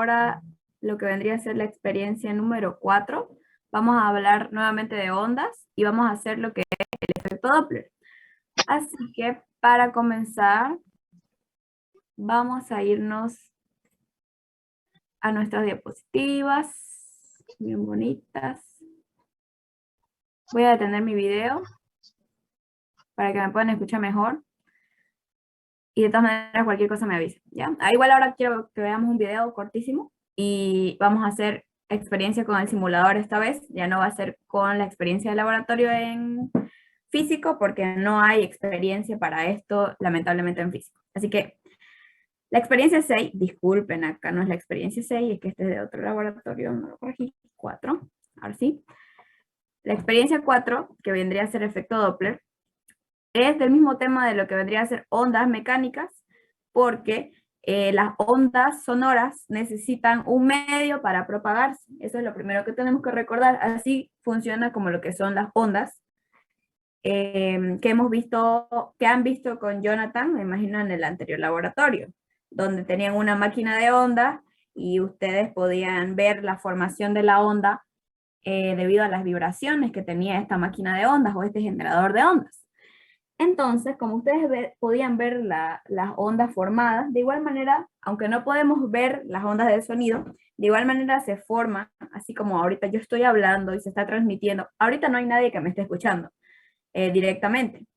ahora lo que vendría a ser la experiencia número 4. Vamos a hablar nuevamente de ondas y vamos a hacer lo que es el efecto Doppler. Así que para comenzar, vamos a irnos a nuestras diapositivas, bien bonitas. Voy a detener mi video para que me puedan escuchar mejor. Y de todas maneras, cualquier cosa me avisa, ¿ya? Igual ahora quiero que veamos un video cortísimo y vamos a hacer experiencia con el simulador esta vez. Ya no va a ser con la experiencia de laboratorio en físico, porque no hay experiencia para esto, lamentablemente, en físico. Así que la experiencia 6, disculpen, acá no es la experiencia 6, es que este es de otro laboratorio, no lo corregí, 4, ahora sí. La experiencia 4, que vendría a ser efecto Doppler, es del mismo tema de lo que vendría a ser ondas mecánicas, porque las ondas sonoras necesitan un medio para propagarse. Eso es lo primero que tenemos que recordar. Así funciona como lo que son las ondas que hemos visto, que han visto con Jonathan, me imagino, en el anterior laboratorio, donde tenían una máquina de ondas y ustedes podían ver la formación de la onda debido a las vibraciones que tenía esta máquina de ondas o este generador de ondas. Entonces, como ustedes podían ver las ondas formadas, de igual manera, aunque no podemos ver las ondas del sonido, de igual manera se forman, así como ahorita yo estoy hablando y se está transmitiendo. Ahorita no hay nadie que me esté escuchando directamente,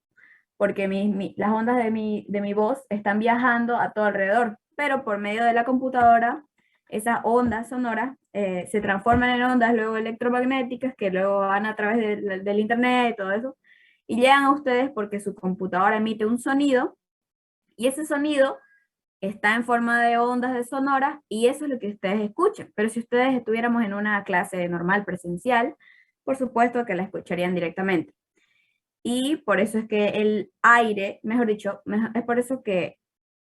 porque las ondas de mi voz están viajando a todo alrededor, pero por medio de la computadora, esas ondas sonoras se transforman en ondas luego electromagnéticas que luego van a través del internet y todo eso, y llegan a ustedes porque su computadora emite un sonido, y ese sonido está en forma de ondas de sonora, y eso es lo que ustedes escuchan. Pero si ustedes estuviéramos en una clase normal presencial, por supuesto que la escucharían directamente. Y por eso es que el aire, mejor dicho, es por eso que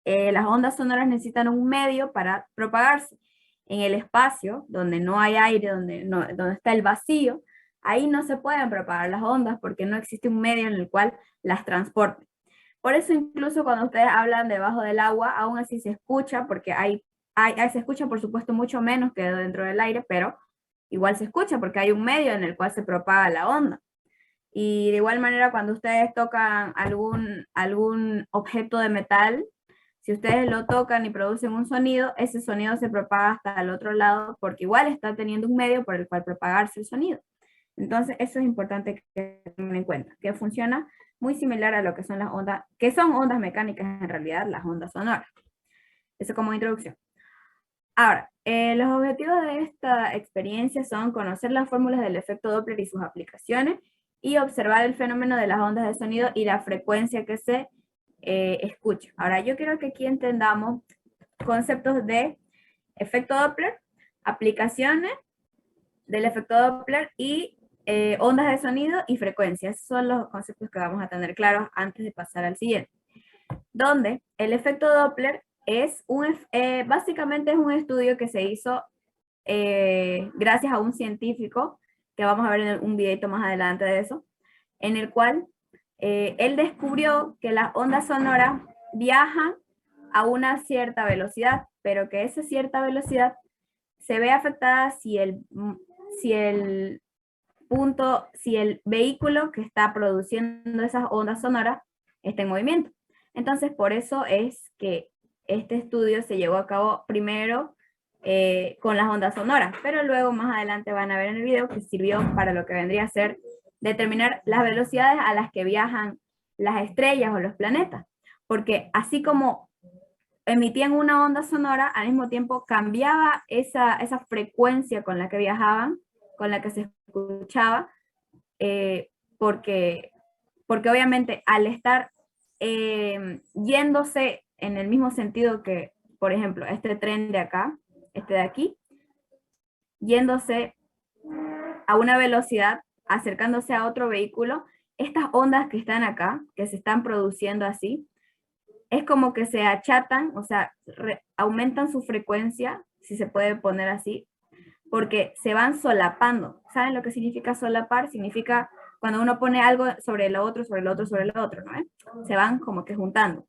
las ondas sonoras necesitan un medio para propagarse. En el espacio, donde no hay aire, donde está el vacío, ahí no se pueden propagar las ondas porque no existe un medio en el cual las transporte. Por eso incluso cuando ustedes hablan debajo del agua, aún así se escucha, porque se escucha por supuesto mucho menos que dentro del aire, pero igual se escucha porque hay un medio en el cual se propaga la onda. Y de igual manera, cuando ustedes tocan algún objeto de metal, si ustedes lo tocan y producen un sonido, ese sonido se propaga hasta el otro lado porque igual está teniendo un medio por el cual propagarse el sonido. Entonces, eso es importante que tengan en cuenta, que funciona muy similar a lo que son las ondas, que son ondas mecánicas en realidad, las ondas sonoras. Eso como introducción. Ahora, los objetivos de esta experiencia son conocer las fórmulas del efecto Doppler y sus aplicaciones, y observar el fenómeno de las ondas de sonido y la frecuencia que se escucha. Ahora, yo quiero que aquí entendamos conceptos de efecto Doppler, aplicaciones del efecto Doppler y ondas de sonido y frecuencias. Esos son los conceptos que vamos a tener claros antes de pasar al siguiente. Donde el efecto Doppler es básicamente es un estudio que se hizo gracias a un científico, que vamos a ver en un videito más adelante de eso, en el cual él descubrió que las ondas sonoras viajan a una cierta velocidad, pero que esa cierta velocidad se ve afectada si el vehículo que está produciendo esas ondas sonoras está en movimiento. Entonces, por eso es que este estudio se llevó a cabo primero con las ondas sonoras, pero luego más adelante van a ver en el video que sirvió para lo que vendría a ser determinar las velocidades a las que viajan las estrellas o los planetas, porque así como emitían una onda sonora, al mismo tiempo cambiaba esa frecuencia con la que viajaban, con la que se escuchaba, porque obviamente al estar yéndose en el mismo sentido que, por ejemplo, este tren de acá, este de aquí, yéndose a una velocidad, acercándose a otro vehículo, estas ondas que están acá, que se están produciendo así, es como que se achatan, o sea, aumentan su frecuencia, si se puede poner así, porque se van solapando. ¿Saben lo que significa solapar? Significa cuando uno pone algo sobre lo otro, sobre lo otro, sobre lo otro, ¿no? Se van como que juntando.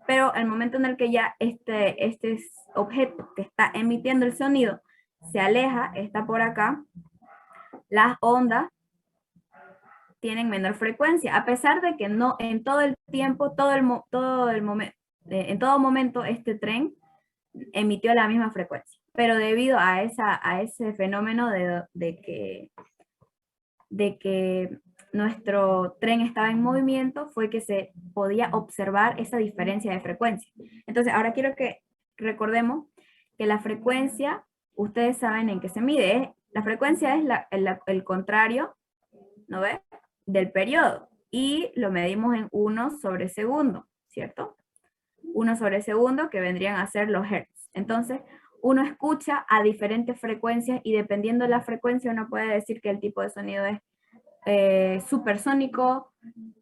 Pero el momento en el que ya este objeto que está emitiendo el sonido se aleja, está por acá, las ondas tienen menor frecuencia, a pesar de que no en todo el tiempo, en todo momento este tren emitió la misma frecuencia. Pero debido a ese fenómeno de que nuestro tren estaba en movimiento, fue que se podía observar esa diferencia de frecuencia. Entonces, ahora quiero que recordemos que la frecuencia, ustedes saben en qué se mide. La frecuencia es el contrario, ¿no ve? Del periodo. Y lo medimos en 1 sobre segundo, ¿cierto? 1 sobre segundo, que vendrían a ser los hertz. Entonces, uno escucha a diferentes frecuencias y dependiendo de la frecuencia uno puede decir que el tipo de sonido es supersónico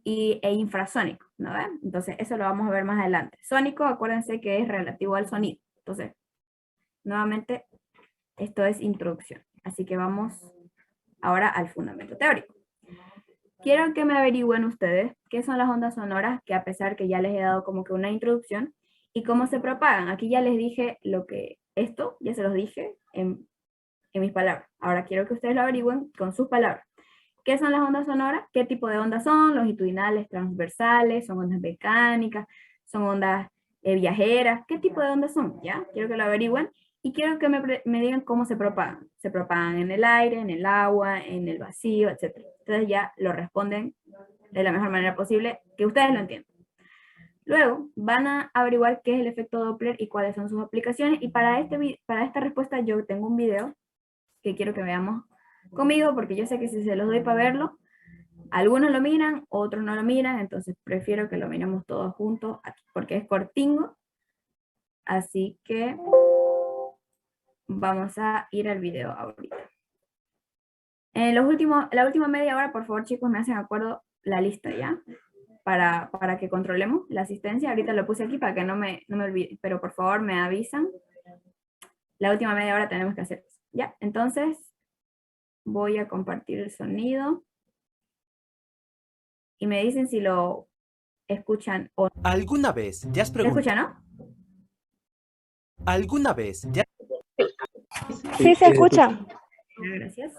e infrasónico, ¿no ven? Entonces, eso lo vamos a ver más adelante. Sónico, acuérdense que es relativo al sonido. Entonces, nuevamente, esto es introducción. Así que vamos ahora al fundamento teórico. Quiero que me averigüen ustedes qué son las ondas sonoras, que a pesar que ya les he dado como que una introducción, y cómo se propagan. Aquí ya les dije esto ya se los dije en mis palabras. Ahora quiero que ustedes lo averigüen con sus palabras. ¿Qué son las ondas sonoras? ¿Qué tipo de ondas son? Longitudinales, transversales, son ondas mecánicas, son ondas viajeras. ¿Qué tipo de ondas son? ¿Ya? Quiero que lo averigüen y quiero que me digan cómo se propagan. Se propagan en el aire, en el agua, en el vacío, etc. Entonces ya lo responden de la mejor manera posible, que ustedes lo entiendan. Luego van a averiguar qué es el efecto Doppler y cuáles son sus aplicaciones. Y para esta respuesta yo tengo un video que quiero que veamos conmigo, porque yo sé que si se los doy para verlo, algunos lo miran, otros no lo miran, entonces prefiero que lo miremos todos juntos aquí, porque es cortingo. Así que vamos a ir al video ahorita. En la última media hora, por favor, chicos, me hacen acuerdo la lista, ¿ya? Para que controlemos la asistencia. Ahorita lo puse aquí para que no me olvide, pero por favor me avisan. La última media hora tenemos que hacer eso, ¿ya? Entonces, voy a compartir el sonido. Y me dicen si lo escuchan o no. ¿Alguna vez te has ¿Se escucha, preguntado? no? ¿Alguna vez te has Sí, se escucha. Gracias.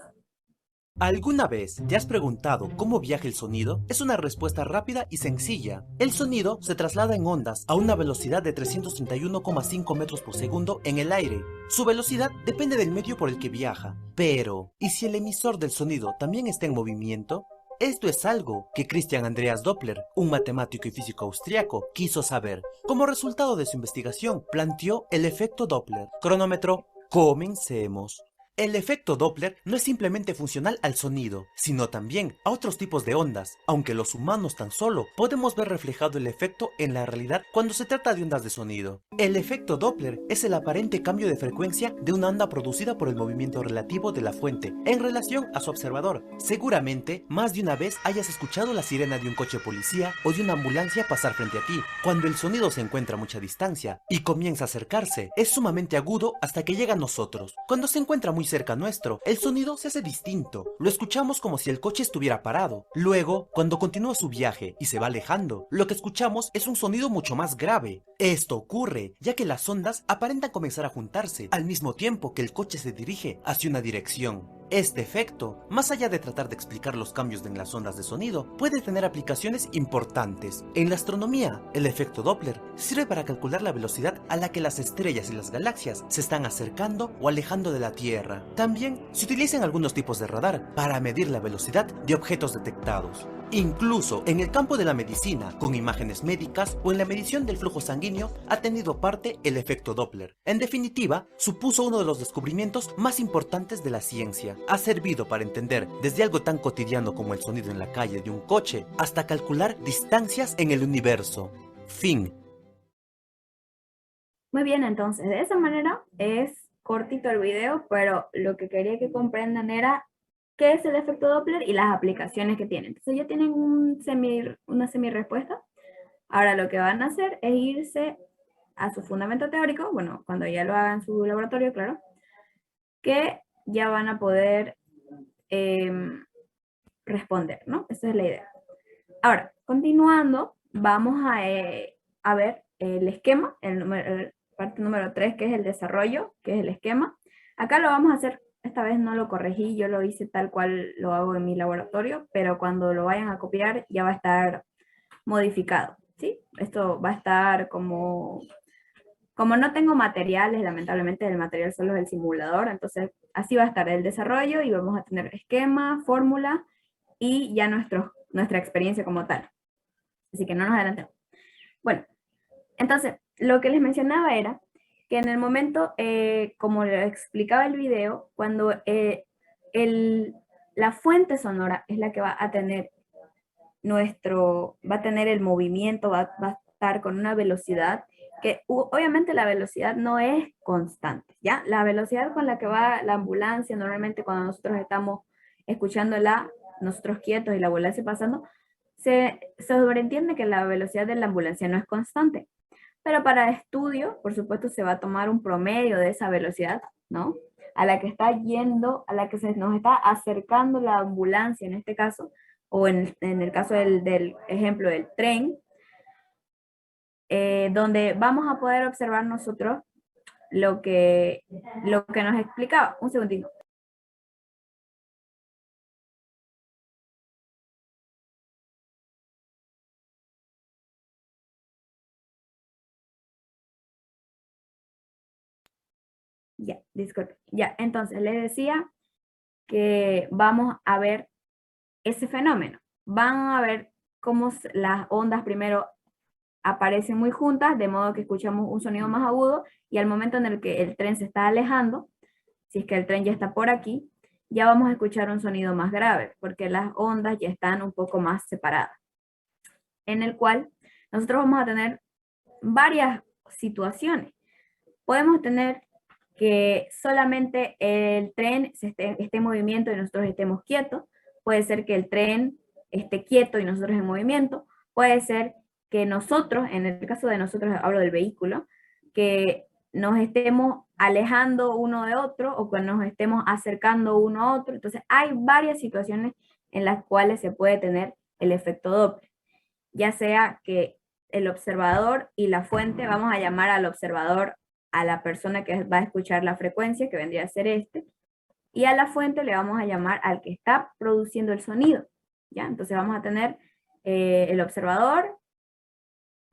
¿Alguna vez te has preguntado cómo viaja el sonido? Es una respuesta rápida y sencilla. El sonido se traslada en ondas a una velocidad de 331,5 metros por segundo en el aire. Su velocidad depende del medio por el que viaja. Pero, ¿y si el emisor del sonido también está en movimiento? Esto es algo que Christian Andreas Doppler, un matemático y físico austriaco, quiso saber. Como resultado de su investigación, planteó el efecto Doppler. Cronómetro, comencemos. El efecto Doppler no es simplemente funcional al sonido, sino también a otros tipos de ondas, aunque los humanos tan solo podemos ver reflejado el efecto en la realidad cuando se trata de ondas de sonido. El efecto Doppler es el aparente cambio de frecuencia de una onda producida por el movimiento relativo de la fuente en relación a su observador. Seguramente, más de una vez hayas escuchado la sirena de un coche policía o de una ambulancia pasar frente a ti. Cuando el sonido se encuentra a mucha distancia y comienza a acercarse, es sumamente agudo hasta que llega a nosotros. Cuando se encuentra muy cerca nuestro, el sonido se hace distinto. Lo escuchamos como si el coche estuviera parado. Luego, cuando continúa su viaje y se va alejando, lo que escuchamos es un sonido mucho más grave. Esto ocurre ya que las ondas aparentan comenzar a juntarse al mismo tiempo que el coche se dirige hacia una dirección. Este efecto, más allá de tratar de explicar los cambios en las ondas de sonido, puede tener aplicaciones importantes. En la astronomía, el efecto Doppler sirve para calcular la velocidad a la que las estrellas y las galaxias se están acercando o alejando de la Tierra. También se utilizan algunos tipos de radar para medir la velocidad de objetos detectados. Incluso en el campo de la medicina, con imágenes médicas o en la medición del flujo sanguíneo, ha tenido parte el efecto Doppler. En definitiva, supuso uno de los descubrimientos más importantes de la ciencia. Ha servido para entender desde algo tan cotidiano como el sonido en la calle de un coche, hasta calcular distancias en el universo. Fin. Muy bien, entonces, de esa manera es cortito el video, pero lo que quería que comprendan era qué es el efecto Doppler y las aplicaciones que tiene. Entonces ya tienen una semi-respuesta. Ahora lo que van a hacer es irse a su fundamento teórico, bueno, cuando ya lo hagan en su laboratorio, claro, que ya van a poder responder, ¿no? Esa es la idea. Ahora, continuando, vamos a ver el esquema, parte número 3, que es el desarrollo, que es el esquema. Acá lo vamos a hacer, esta vez no lo corregí, yo lo hice tal cual lo hago en mi laboratorio, pero cuando lo vayan a copiar ya va a estar modificado, ¿sí? Esto va a estar como no tengo materiales, lamentablemente el material solo es el simulador, entonces así va a estar el desarrollo y vamos a tener esquema, fórmula y ya nuestra experiencia como tal. Así que no nos adelantemos. Bueno, entonces lo que les mencionaba era que en el momento, como le explicaba el video, cuando la fuente sonora es la que va a tener el movimiento, va a estar con una velocidad que obviamente la velocidad no es constante, ¿ya? La velocidad con la que va la ambulancia, normalmente cuando nosotros estamos escuchándola, nosotros quietos y la ambulancia pasando, se sobreentiende que la velocidad de la ambulancia no es constante. Pero para estudio, por supuesto, se va a tomar un promedio de esa velocidad, ¿no? A la que está yendo, a la que se nos está acercando la ambulancia en este caso, o en el caso del ejemplo del tren, donde vamos a poder observar nosotros lo que nos explicaba. Un segundito. Ya, disculpe. Ya, entonces les decía que vamos a ver ese fenómeno. Van a ver cómo las ondas primero aparecen muy juntas, de modo que escuchamos un sonido más agudo, y al momento en el que el tren se está alejando, si es que el tren ya está por aquí, ya vamos a escuchar un sonido más grave, porque las ondas ya están un poco más separadas. En el cual nosotros vamos a tener varias situaciones. Podemos tener que solamente el tren esté en movimiento y nosotros estemos quietos. Puede ser que el tren esté quieto y nosotros en movimiento. Puede ser que nosotros, en el caso de nosotros hablo del vehículo, que nos estemos alejando uno de otro o que nos estemos acercando uno a otro. Entonces hay varias situaciones en las cuales se puede tener el efecto Doppler. Ya sea que el observador y la fuente, vamos a llamar al observador a la persona que va a escuchar la frecuencia, que vendría a ser este, y a la fuente le vamos a llamar al que está produciendo el sonido, ¿ya? Entonces vamos a tener el observador,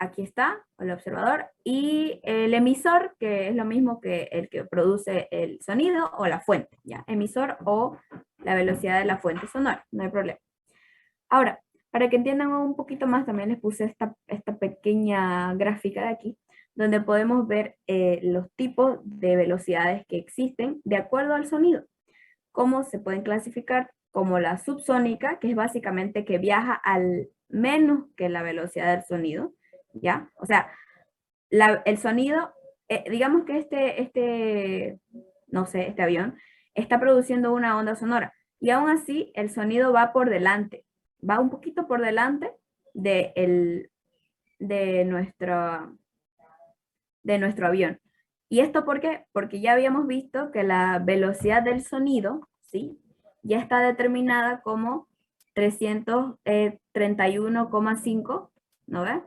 aquí está, el observador, y el emisor, que es lo mismo que el que produce el sonido, o la fuente, ¿ya? Emisor o la velocidad de la fuente sonora, no hay problema. Ahora, para que entiendan un poquito más, también les puse esta pequeña gráfica de aquí, donde podemos ver los tipos de velocidades que existen de acuerdo al sonido. Cómo se pueden clasificar como la subsónica, que es básicamente que viaja al menos que la velocidad del sonido, ¿ya? O sea, el sonido, digamos que no sé, este avión, está produciendo una onda sonora, y aún así el sonido va por delante, va un poquito por delante de nuestro avión. ¿Y esto por qué? Porque ya habíamos visto que la velocidad del sonido, ¿sí? Ya está determinada como 331,5, ¿no ves?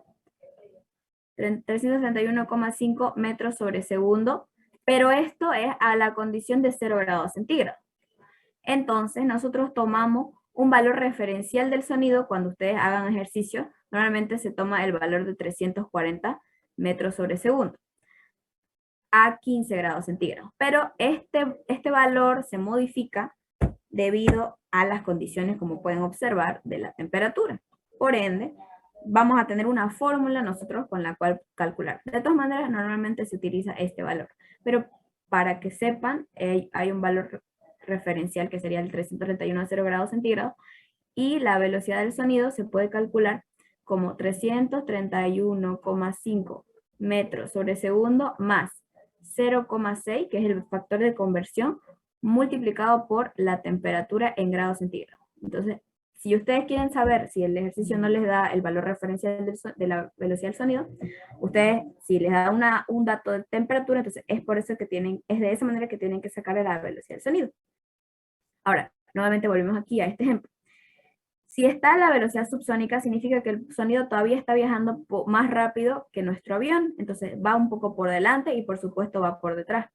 331,5 metros sobre segundo, pero esto es a la condición de 0 grados centígrados. Entonces, nosotros tomamos un valor referencial del sonido cuando ustedes hagan ejercicio. Normalmente se toma el valor de 340 metros sobre segundo a 15 grados centígrados. Pero este valor se modifica debido a las condiciones, como pueden observar, de la temperatura. Por ende, vamos a tener una fórmula nosotros con la cual calcular. De todas maneras, normalmente se utiliza este valor. Pero para que sepan, hay un valor referencial que sería el 331 a 0 grados centígrados, y la velocidad del sonido se puede calcular como 331,5 metros sobre segundo más 0,6, que es el factor de conversión, multiplicado por la temperatura en grados centígrados. Entonces, si ustedes quieren saber si el ejercicio no les da el valor referencial de la velocidad del sonido, ustedes, si les da un dato de temperatura, entonces es por eso que es de esa manera que tienen que sacar la velocidad del sonido. Ahora, nuevamente volvemos aquí a este ejemplo. Si está a la velocidad subsónica, significa que el sonido todavía está viajando más rápido que nuestro avión, entonces va un poco por delante y por supuesto va por detrás.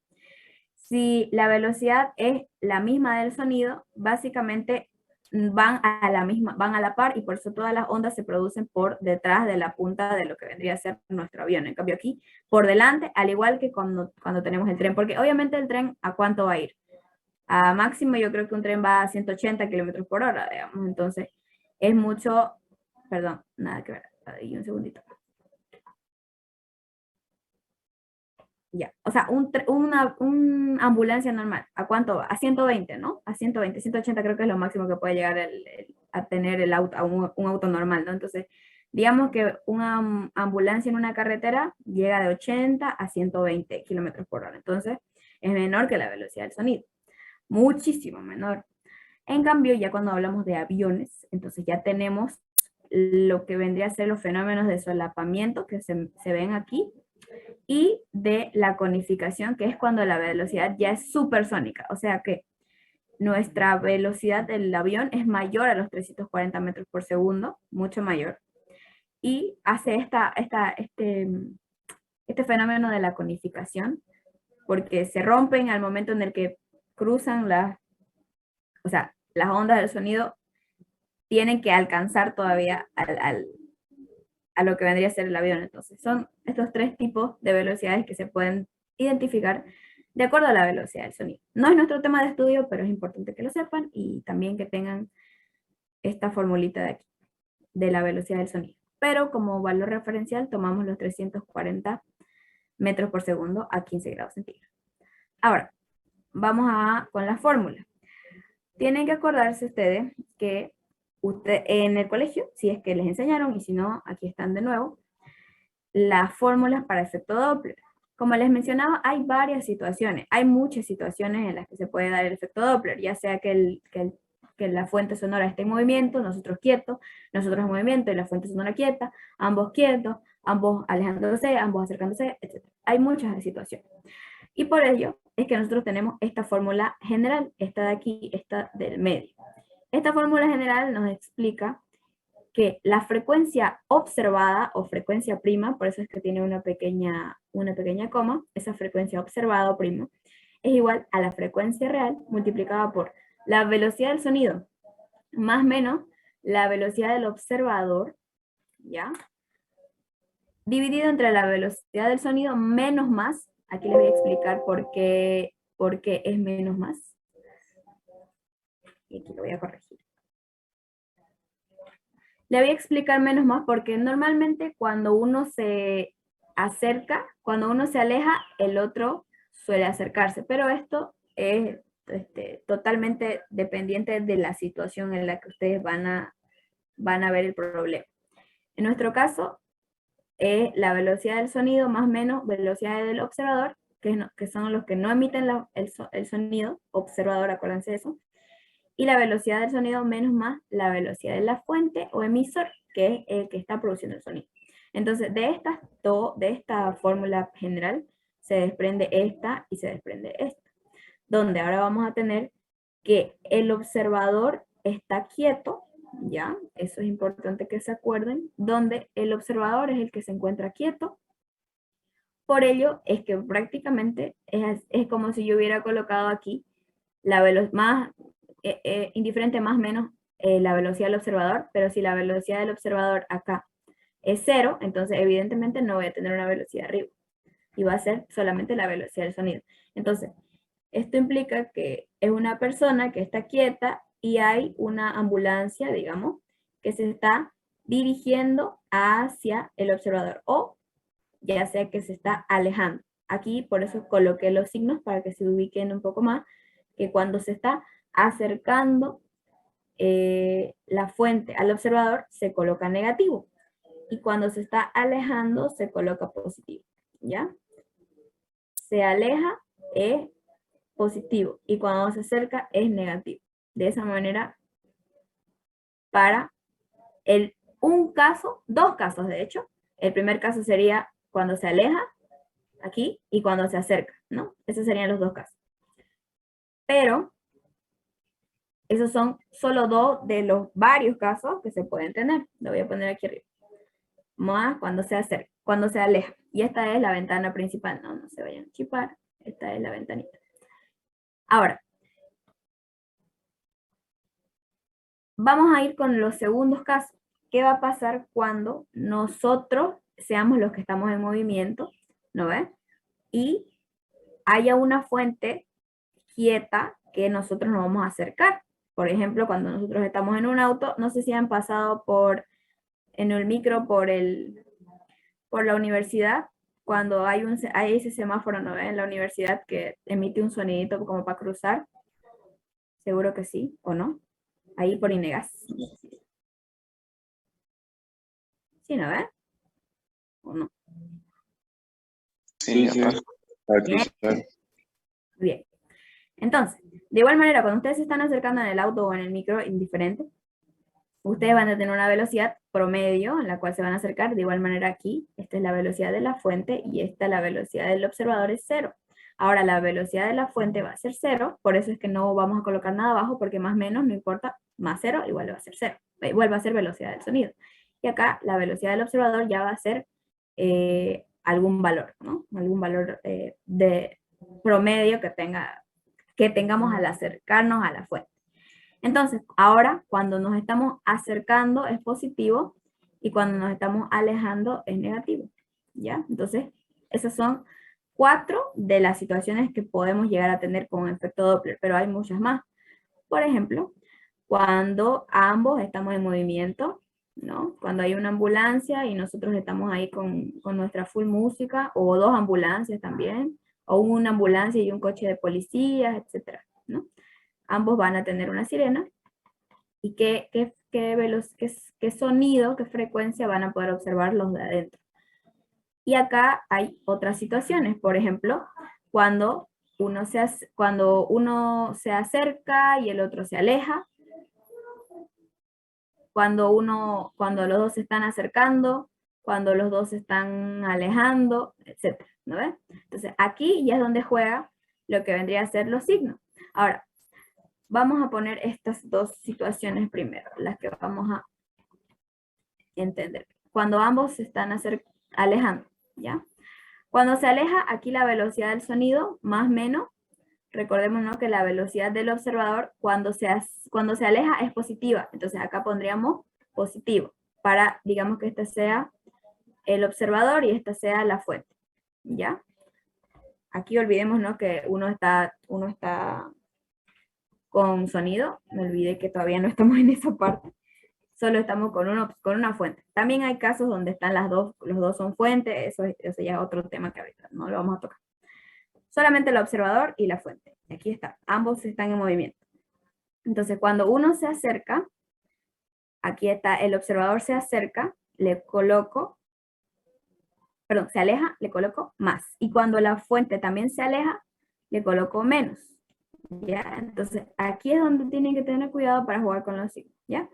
Si la velocidad es la misma del sonido, básicamente van van a la par y por eso todas las ondas se producen por detrás de la punta de lo que vendría a ser nuestro avión. En cambio aquí, por delante, al igual que cuando tenemos el tren, porque obviamente el tren, ¿a cuánto va a ir? A máximo yo creo que un tren va a 180 kilómetros por hora, digamos, entonces es mucho, perdón, nada que ver, ahí un segundito. Ya, o sea, una ambulancia normal, ¿a cuánto va? A 120, ¿no? A 120, 180 creo que es lo máximo que puede llegar a tener el auto, un auto normal, ¿no? Entonces, digamos que una ambulancia en una carretera llega de 80 a 120 kilómetros por hora, entonces es menor que la velocidad del sonido, muchísimo menor. En cambio, ya cuando hablamos de aviones, entonces ya tenemos lo que vendría a ser los fenómenos de solapamiento que se ven aquí, y de la conificación, que es cuando la velocidad ya es supersónica, o sea que nuestra velocidad del avión es mayor a los 340 metros por segundo, mucho mayor, y hace este fenómeno de la conificación, porque se rompen al momento en el que cruzan o sea, las ondas del sonido tienen que alcanzar todavía a lo que vendría a ser el avión. Entonces, son estos tres tipos de velocidades que se pueden identificar de acuerdo a la velocidad del sonido. No es nuestro tema de estudio, pero es importante que lo sepan y también que tengan esta formulita de aquí, de la velocidad del sonido. Pero como valor referencial tomamos los 340 metros por segundo a 15 grados centígrados. Ahora, vamos con la fórmula. Tienen que acordarse ustedes que en el colegio, si es que les enseñaron y si no, aquí están de nuevo, las fórmulas para efecto Doppler. Como les mencionaba, hay varias situaciones, hay muchas situaciones en las que se puede dar el efecto Doppler, ya sea que la fuente sonora esté en movimiento, nosotros quietos, nosotros en movimiento y la fuente sonora quieta, ambos quietos, ambos alejándose, ambos acercándose, etc. Hay muchas situaciones. Y por ello es que nosotros tenemos esta fórmula general, esta de aquí, esta del medio. Esta fórmula general nos explica que la frecuencia observada o frecuencia prima, por eso es que tiene una pequeña coma, esa frecuencia observada o prima, es igual a la frecuencia real multiplicada por la velocidad del sonido más menos la velocidad del observador, ¿ya? Dividido entre la velocidad del sonido menos más, aquí les voy a explicar por qué es menos más, y aquí lo voy a corregir. Le voy a explicar menos más porque normalmente cuando uno se acerca, cuando uno se aleja, el otro suele acercarse, pero esto es totalmente dependiente de la situación en la que ustedes van a ver el problema. En nuestro caso, es la velocidad del sonido más menos velocidad del observador, que son los que no emiten el sonido, observador, acuérdense de eso, y la velocidad del sonido menos más la velocidad de la fuente o emisor, que es el que está produciendo el sonido. Entonces, de esta fórmula general se desprende esta y se desprende esta, donde ahora vamos a tener que el observador está quieto, ¿ya? Eso es importante que se acuerden, donde el observador es el que se encuentra quieto. Por ello, es que prácticamente es como si yo hubiera colocado aquí la velocidad más indiferente más o menos la velocidad del observador, pero si la velocidad del observador acá es 0, entonces evidentemente no voy a tener una velocidad arriba, y va a ser solamente la velocidad del sonido. Entonces, esto implica que es una persona que está quieta y hay una ambulancia, digamos, que se está dirigiendo hacia el observador, o ya sea que se está alejando. Aquí por eso coloqué los signos para que se ubiquen un poco más, que cuando se está acercando la fuente al observador se coloca negativo y cuando se está alejando se coloca positivo, ¿ya? Se aleja es positivo y cuando se acerca es negativo. De esa manera, para dos casos de hecho, el primer caso sería cuando se aleja, aquí, y cuando se acerca, ¿no? Esos serían los dos casos. Pero Esos son solo dos de los varios casos que se pueden tener. Lo voy a poner aquí arriba. Más cuando se acerca, cuando se aleja. Y esta es la ventana principal. No, no se vayan a chipar. Esta es la ventanita. Ahora, vamos a ir con los segundos casos. ¿Qué va a pasar cuando nosotros seamos los que estamos en movimiento? ¿No ves? Y haya una fuente quieta que nosotros nos vamos a acercar. Por ejemplo, cuando nosotros estamos en un auto, no sé si han pasado en el micro por la universidad, cuando hay ese semáforo, ¿no ves? En la universidad que emite un sonidito como para cruzar. Seguro que sí, ¿o no? Ahí por Inegas. ¿Sí, no ves? ¿O no? Sí, Sí, aparte. Bien. Bien. Entonces, de igual manera, cuando ustedes se están acercando en el auto o en el micro, indiferente, ustedes van a tener una velocidad promedio en la cual se van a acercar. De igual manera aquí, esta es la velocidad de la fuente y esta la velocidad del observador es 0. Ahora la velocidad de la fuente va a ser 0, por eso es que no vamos a colocar nada abajo, porque más menos no importa, más 0 igual va a ser 0. Igual va a ser velocidad del sonido. Y acá la velocidad del observador ya va a ser algún valor, ¿no? Algún valor de promedio que tengamos al acercarnos a la fuente. Entonces, ahora cuando nos estamos acercando es positivo y cuando nos estamos alejando es negativo, ¿ya? Entonces, esas son 4 de las situaciones que podemos llegar a tener con efecto Doppler, pero hay muchas más. Por ejemplo, cuando ambos estamos en movimiento, ¿no? Cuando hay una ambulancia y nosotros estamos ahí con nuestra full música, o 2 ambulancias también, o una ambulancia y un coche de policías, etcétera, ¿no? Ambos van a tener una sirena. ¿Y qué sonido, qué frecuencia van a poder observar los de adentro? Y acá hay otras situaciones, por ejemplo, cuando uno se acerca y el otro se aleja, cuando los dos se están acercando, cuando los dos se están alejando, etc. ¿No ves? Entonces aquí ya es donde juega lo que vendría a ser los signos. Ahora, vamos a poner estas dos situaciones primero, las que vamos a entender. Cuando ambos se están alejando, ¿ya? Cuando se aleja, aquí la velocidad del sonido, más o menos, recordemos, ¿no?, que la velocidad del observador cuando se aleja es positiva. Entonces acá pondríamos positivo, para, digamos que este sea el observador y esta sea la fuente, ¿ya? Aquí olvidemos, ¿no?, que uno está con sonido. Me olvidé que todavía no estamos en esa parte. Solo estamos con una fuente. También hay casos donde están los dos son fuentes, eso ya es otro tema que ahorita no lo vamos a tocar. Solamente el observador y la fuente. Aquí está, ambos están en movimiento. Entonces, cuando uno se acerca, aquí está, el observador se acerca, se aleja, le coloco más. Y cuando la fuente también se aleja, le coloco menos. ¿Ya? Entonces, aquí es donde tienen que tener cuidado para jugar con los signos, ¿ya?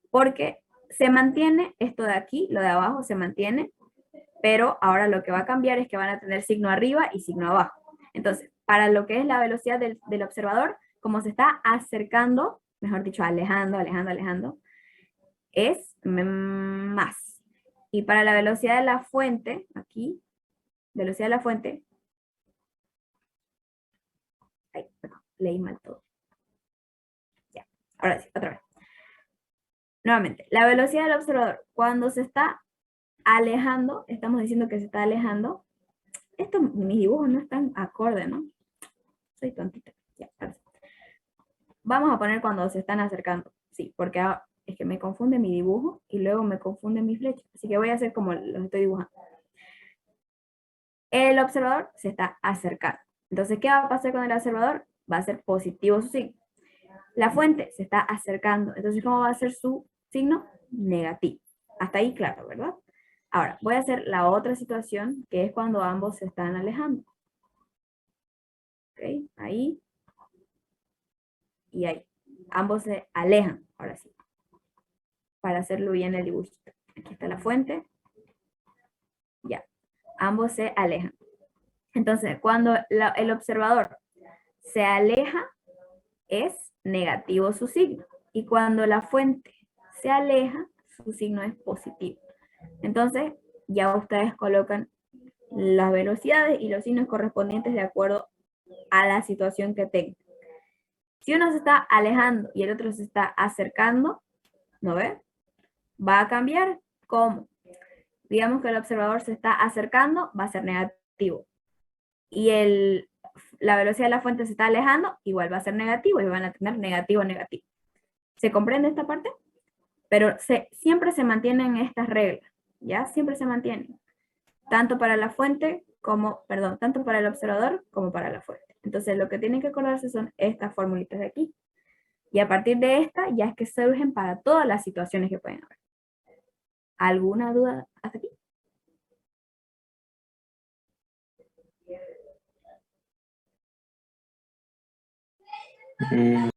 Porque se mantiene esto de aquí, lo de abajo se mantiene, pero ahora lo que va a cambiar es que van a tener signo arriba y signo abajo. Entonces, para lo que es la velocidad del observador, como se está acercando, mejor dicho, alejando, es más. Y para la velocidad de la fuente, aquí, velocidad de la fuente, ay, perdón, leí mal todo. Ya, ahora sí, otra vez. Nuevamente, la velocidad del observador, cuando se está alejando, estamos diciendo que se está alejando. Mis dibujos no están acorde, ¿no? Soy tontita. Ya, ahora sí. Vamos a poner cuando se están acercando. Sí, porque es que me confunde mi dibujo y luego me confunde mi flecha. Así que voy a hacer como los estoy dibujando. El observador se está acercando. Entonces, ¿qué va a pasar con el observador? Va a ser positivo su signo. La fuente se está acercando. Entonces, ¿cómo va a ser su signo? Negativo. Hasta ahí, claro, ¿verdad? Ahora, voy a hacer la otra situación, que es cuando ambos se están alejando. ¿Ok? Ahí y ahí. Ambos se alejan, ahora sí. Para hacerlo bien el dibujito. Aquí está la fuente. Ya. Ambos se alejan. Entonces, cuando el observador se aleja, es negativo su signo. Y cuando la fuente se aleja, su signo es positivo. Entonces, ya ustedes colocan las velocidades y los signos correspondientes de acuerdo a la situación que tengan. Si uno se está alejando y el otro se está acercando, ¿no ve? Va a cambiar. ¿Cómo? Digamos que el observador se está acercando, va a ser negativo. Y la velocidad de la fuente se está alejando, igual va a ser negativo y van a tener negativo, negativo. ¿Se comprende esta parte? Pero siempre se mantienen estas reglas, ¿ya? Siempre se mantienen. Tanto para la fuente como, perdón, tanto para el observador como para la fuente. Entonces lo que tienen que acordarse son estas formulitas de aquí. Y a partir de esta ya es que surgen para todas las situaciones que pueden haber. ¿Alguna duda hasta aquí? Mm,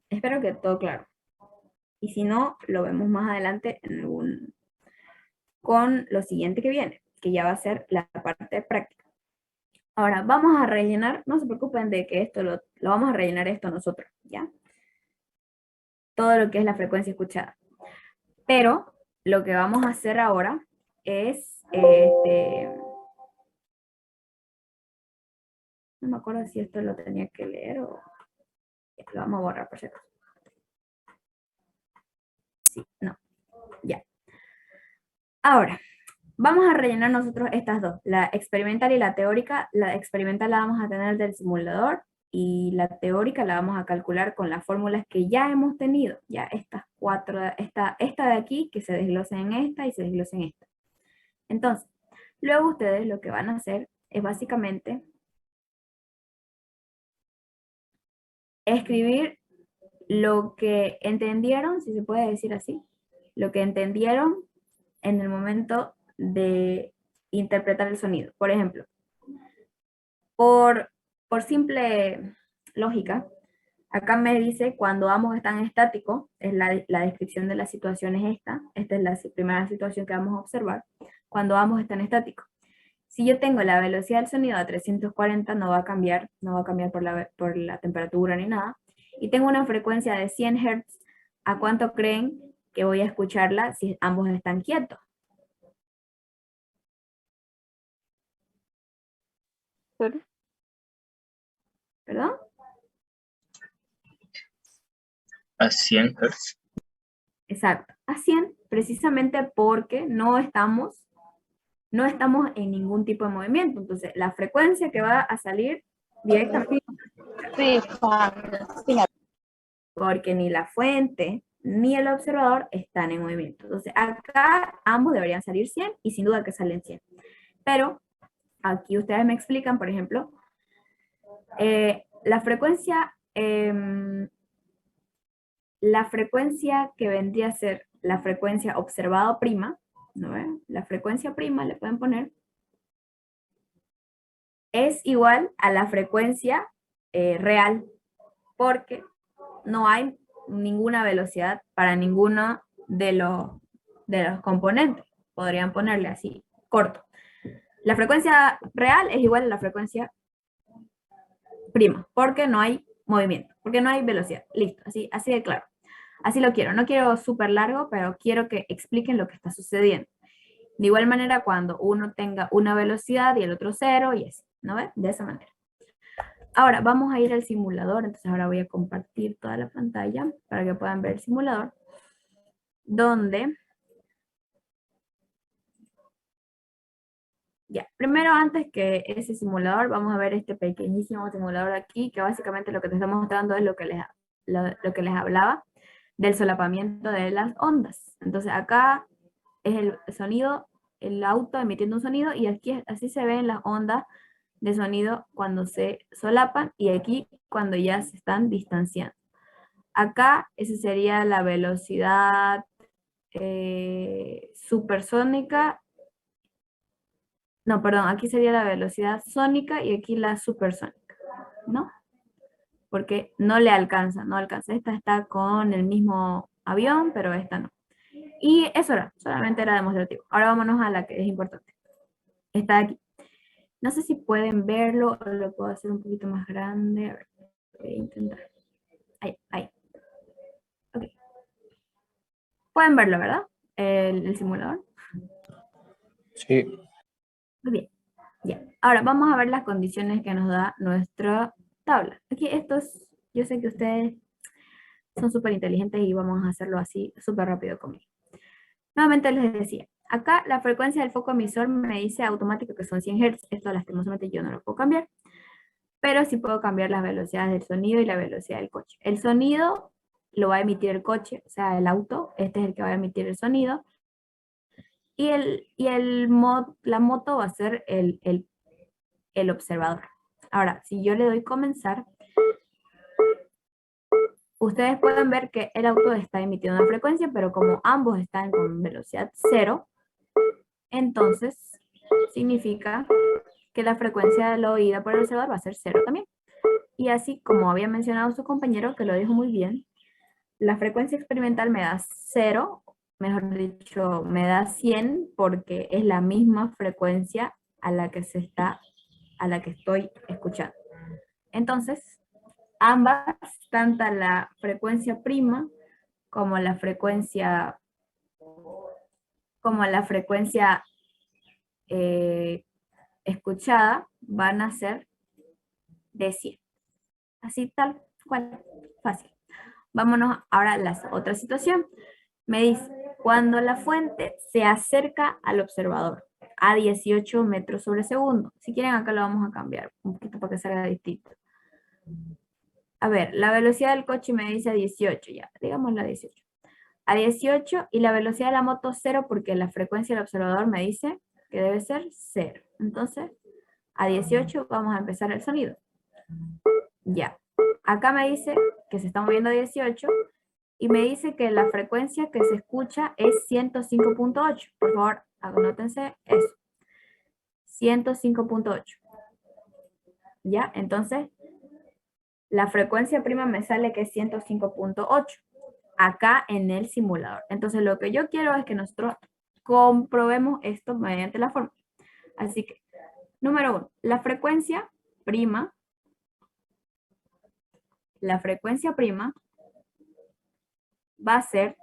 Espero que todo claro. Y si no, lo vemos más adelante con lo siguiente que viene, que ya va a ser la parte práctica. Ahora, vamos a rellenar, no se preocupen de que esto lo vamos a rellenar esto nosotros, ¿ya? Todo lo que es la frecuencia escuchada. Pero lo que vamos a hacer ahora es, no me acuerdo si esto lo tenía que leer o lo vamos a borrar por si acaso. Sí, no, ya. Ahora, vamos a rellenar nosotros estas dos, la experimental y la teórica. La experimental la vamos a tener del simulador y la teórica la vamos a calcular con las fórmulas que ya hemos tenido. Ya estas cuatro, esta de aquí que se desglosen en esta y se desglosen en esta. Entonces, luego ustedes lo que van a hacer es básicamente escribir lo que entendieron, si se puede decir así, lo que entendieron en el momento de interpretar el sonido. Por ejemplo, por simple lógica, acá me dice cuando ambos están estáticos, es la descripción de la situación es esta es la primera situación que vamos a observar, cuando ambos están estáticos. Si yo tengo la velocidad del sonido a 340, no va a cambiar por la temperatura ni nada, y tengo una frecuencia de 100 Hz, ¿a cuánto creen que voy a escucharla si ambos están quietos? ¿Perdón? a 100 Hz. Exacto, a 100, precisamente porque no estamos en ningún tipo de movimiento. Entonces, la frecuencia que va a salir directamente, porque ni la fuente ni el observador están en movimiento. Entonces, acá ambos deberían salir 100 y sin duda que salen 100. Pero aquí ustedes me explican, por ejemplo, la frecuencia que vendría a ser la frecuencia observado prima, ¿no ven? La frecuencia prima le pueden poner, es igual a la frecuencia real, porque no hay ninguna velocidad para ninguno de los componentes. Podrían ponerle así, corto. La frecuencia real es igual a la frecuencia prima, porque no hay movimiento, porque no hay velocidad. Listo, así de claro. Así lo quiero. No quiero súper largo, pero quiero que expliquen lo que está sucediendo. De igual manera, cuando uno tenga una velocidad y el otro cero, y así, ¿no ves? De esa manera. Ahora, vamos a ir al simulador. Entonces ahora voy a compartir toda la pantalla para que puedan ver el simulador. Donde... Ya, primero antes que ese simulador, vamos a ver este pequeñísimo simulador aquí, que básicamente lo que te está mostrando es lo que les hablaba del solapamiento de las ondas. Entonces acá es el sonido, el auto emitiendo un sonido, y aquí así se ven las ondas de sonido cuando se solapan, y aquí cuando ya se están distanciando. Acá esa sería la velocidad supersónica. No, perdón, aquí sería la velocidad sónica y aquí la supersónica, ¿no? Porque no alcanza. Esta está con el mismo avión, pero esta no. Y eso era, solamente era demostrativo. Ahora vámonos a la que es importante. Está aquí. No sé si pueden verlo o lo puedo hacer un poquito más grande. A ver, voy a intentar. Ahí. Ok. Pueden verlo, ¿verdad? El simulador. Sí. Muy bien. Ya. Ahora vamos a ver las condiciones que nos da nuestra tabla. Aquí estos, yo sé que ustedes son súper inteligentes y vamos a hacerlo así súper rápido conmigo. Nuevamente les decía, acá la frecuencia del foco emisor me dice automático que son 100 Hz. Esto lastimosamente yo no lo puedo cambiar, pero sí puedo cambiar las velocidades del sonido y la velocidad del coche. El sonido lo va a emitir el coche, o sea, el auto, este es el que va a emitir el sonido. La moto va a ser el observador. Ahora, si yo le doy comenzar, ustedes pueden ver que el auto está emitiendo una frecuencia, pero como ambos están con velocidad cero, entonces significa que la frecuencia de la oída por el observador va a ser cero también. Y así, como había mencionado su compañero, que lo dijo muy bien, la frecuencia experimental me da cero, mejor dicho, me da 100 porque es la misma frecuencia a la que estoy escuchando. Entonces, ambas, tanto la frecuencia prima como la frecuencia eh, escuchada van a ser de 100. Así tal cual, fácil. Vámonos ahora a la otra situación. Me dice, cuando la fuente se acerca al observador a 18 metros sobre segundo. Si quieren acá lo vamos a cambiar un poquito para que salga distinto. A ver, la velocidad del coche me dice a 18 ya, digámoslo a 18. A 18 y la velocidad de la moto 0 porque la frecuencia del observador me dice que debe ser 0. Entonces, a 18 vamos a empezar el sonido. Ya. Acá me dice que se está moviendo a 18 y me dice que la frecuencia que se escucha es 105.8. Por favor, anótense eso. 105.8. ¿Ya? Entonces, la frecuencia prima me sale que es 105.8 acá en el simulador. Entonces, lo que yo quiero es que nosotros comprobemos esto mediante la fórmula. Así que, número 1, la frecuencia prima va a ser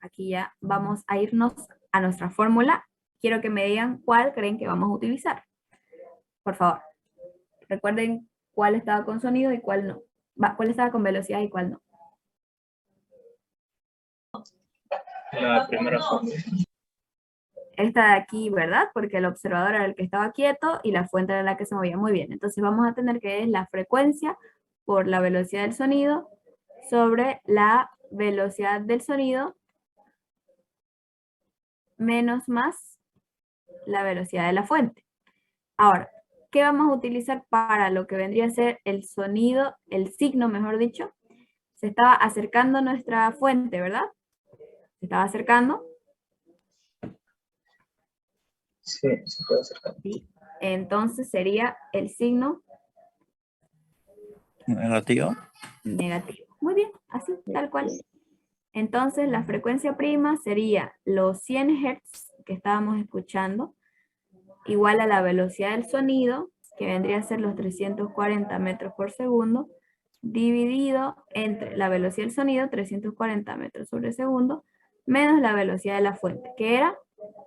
aquí ya vamos a irnos a nuestra fórmula. Quiero que me digan cuál creen que vamos a utilizar. Por favor, recuerden cuál estaba con sonido y cuál no. Cuál estaba con velocidad y cuál no. La primera fórmula. Esta de aquí, ¿verdad? Porque el observador era el que estaba quieto y la fuente era la que se movía muy bien. Entonces vamos a tener que es la frecuencia por la velocidad del sonido sobre la velocidad del sonido menos más la velocidad de la fuente. Ahora, ¿qué vamos a utilizar para lo que vendría a ser el sonido, el signo, mejor dicho? Se estaba acercando nuestra fuente, ¿verdad? Se estaba acercando. Sí, se puede acercar. Sí. Entonces sería el signo negativo. negativo. Muy bien, así, tal cual. Entonces la frecuencia prima sería los 100 Hz que estábamos escuchando, igual a la velocidad del sonido, que vendría a ser los 340 metros por segundo, dividido entre la velocidad del sonido, 340 metros sobre segundo, menos la velocidad de la fuente, que era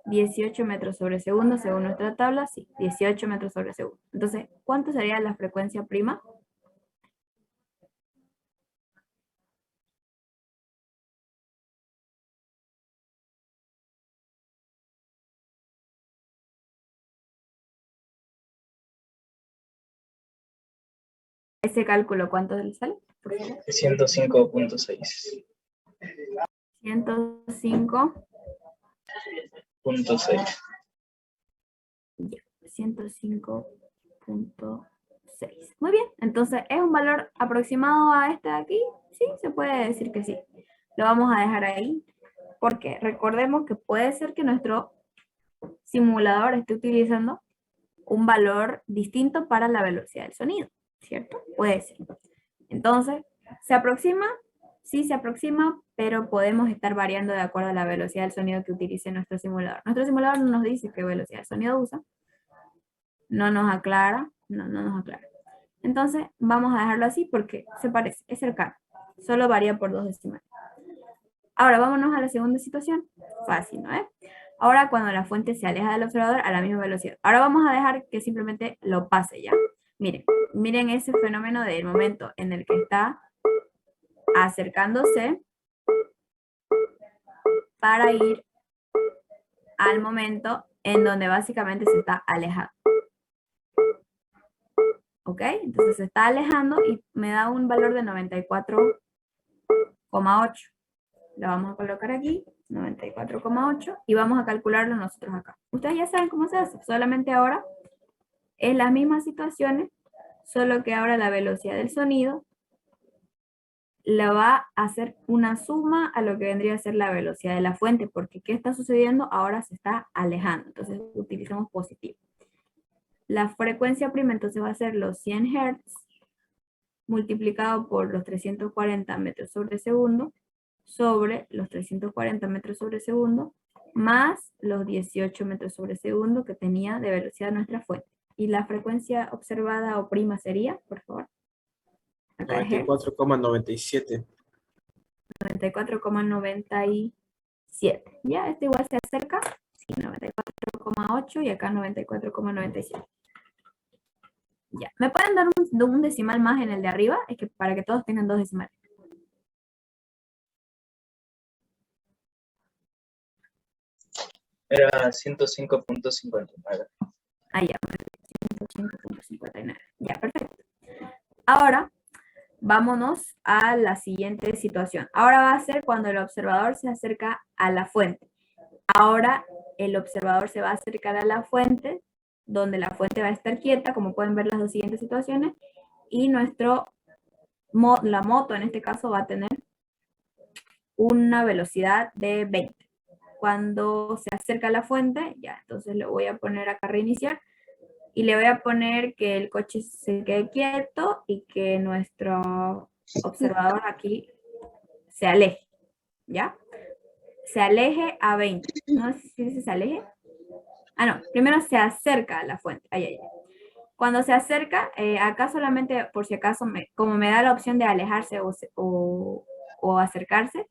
18 metros sobre segundo, según nuestra tabla, sí, 18 metros sobre segundo. Entonces, ¿cuánto sería la frecuencia prima? Ese cálculo, ¿cuánto le sale? 105.6. 105.6. 105.6. Muy bien, entonces es un valor aproximado a este de aquí. Sí, se puede decir que sí. Lo vamos a dejar ahí porque recordemos que puede ser que nuestro simulador esté utilizando un valor distinto para la velocidad del sonido, ¿cierto? Puede ser. Entonces, ¿Se aproxima? Sí, se aproxima, pero podemos estar variando de acuerdo a la velocidad del sonido que utilice nuestro simulador. Nuestro simulador no nos dice qué velocidad de sonido usa, no nos aclara, no nos aclara. Entonces, vamos a dejarlo así porque se parece, es cercano. Solo varía por 2 decimales. Ahora, vámonos a la segunda situación. Fácil, ¿no es? Ahora, cuando la fuente se aleja del observador a la misma velocidad. Ahora vamos a dejar que simplemente lo pase, ¿ya? Miren ese fenómeno del momento en el que está acercándose para ir al momento en donde básicamente se está alejando. ¿Ok? Entonces se está alejando y me da un valor de 94,8. Lo vamos a colocar aquí, 94,8, y vamos a calcularlo nosotros acá. Ustedes ya saben cómo se hace, solamente ahora es las mismas situaciones, solo que ahora la velocidad del sonido la va a hacer una suma a lo que vendría a ser la velocidad de la fuente, porque ¿qué está sucediendo? Ahora se está alejando, entonces utilizamos positivo. La frecuencia prima entonces va a ser los 100 Hz multiplicado por los 340 metros sobre segundo sobre los 340 metros sobre segundo más los 18 metros sobre segundo que tenía de velocidad nuestra fuente. ¿Y la frecuencia observada o prima sería, por favor? Acá 94,97. 94,97. Ya, esto igual se acerca. Sí, 94,8 y acá 94,97. Ya, ¿me pueden dar un decimal más en el de arriba? Es que para que todos tengan 2 decimales. Era 105,59. Ah, ya, 105,59. Ya, perfecto. Ahora, vámonos a la siguiente situación. Ahora va a ser cuando el observador se acerca a la fuente. Ahora el observador se va a acercar a la fuente, donde la fuente va a estar quieta, como pueden ver las 2 siguientes situaciones, y la moto en este caso va a tener una velocidad de 20. Cuando se acerca a la fuente, ya, entonces lo voy a poner acá a reiniciar, y le voy a poner que el coche se quede quieto y que nuestro observador aquí se aleje, ¿ya? Se aleje a 20. No sé si dice se aleje. Ah, no, primero se acerca a la fuente. Ahí. Cuando se acerca, acá solamente por si acaso, como me da la opción de alejarse o acercarse,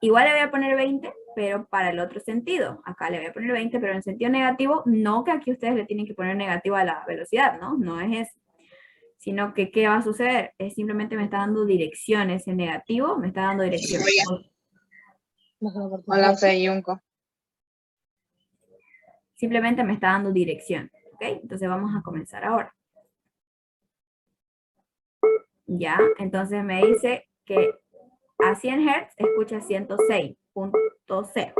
igual le voy a poner 20, pero para el otro sentido. Acá le voy a poner 20, pero en sentido negativo, no que aquí ustedes le tienen que poner negativo a la velocidad, ¿no? No es eso. Sino que, ¿qué va a suceder? Es simplemente me está dando dirección, ese negativo me está dando dirección. Hola, Feyunco. Simplemente me está dando dirección, ¿ok? Entonces vamos a comenzar ahora. Ya, entonces me dice que a 100 Hz escucha 106.0,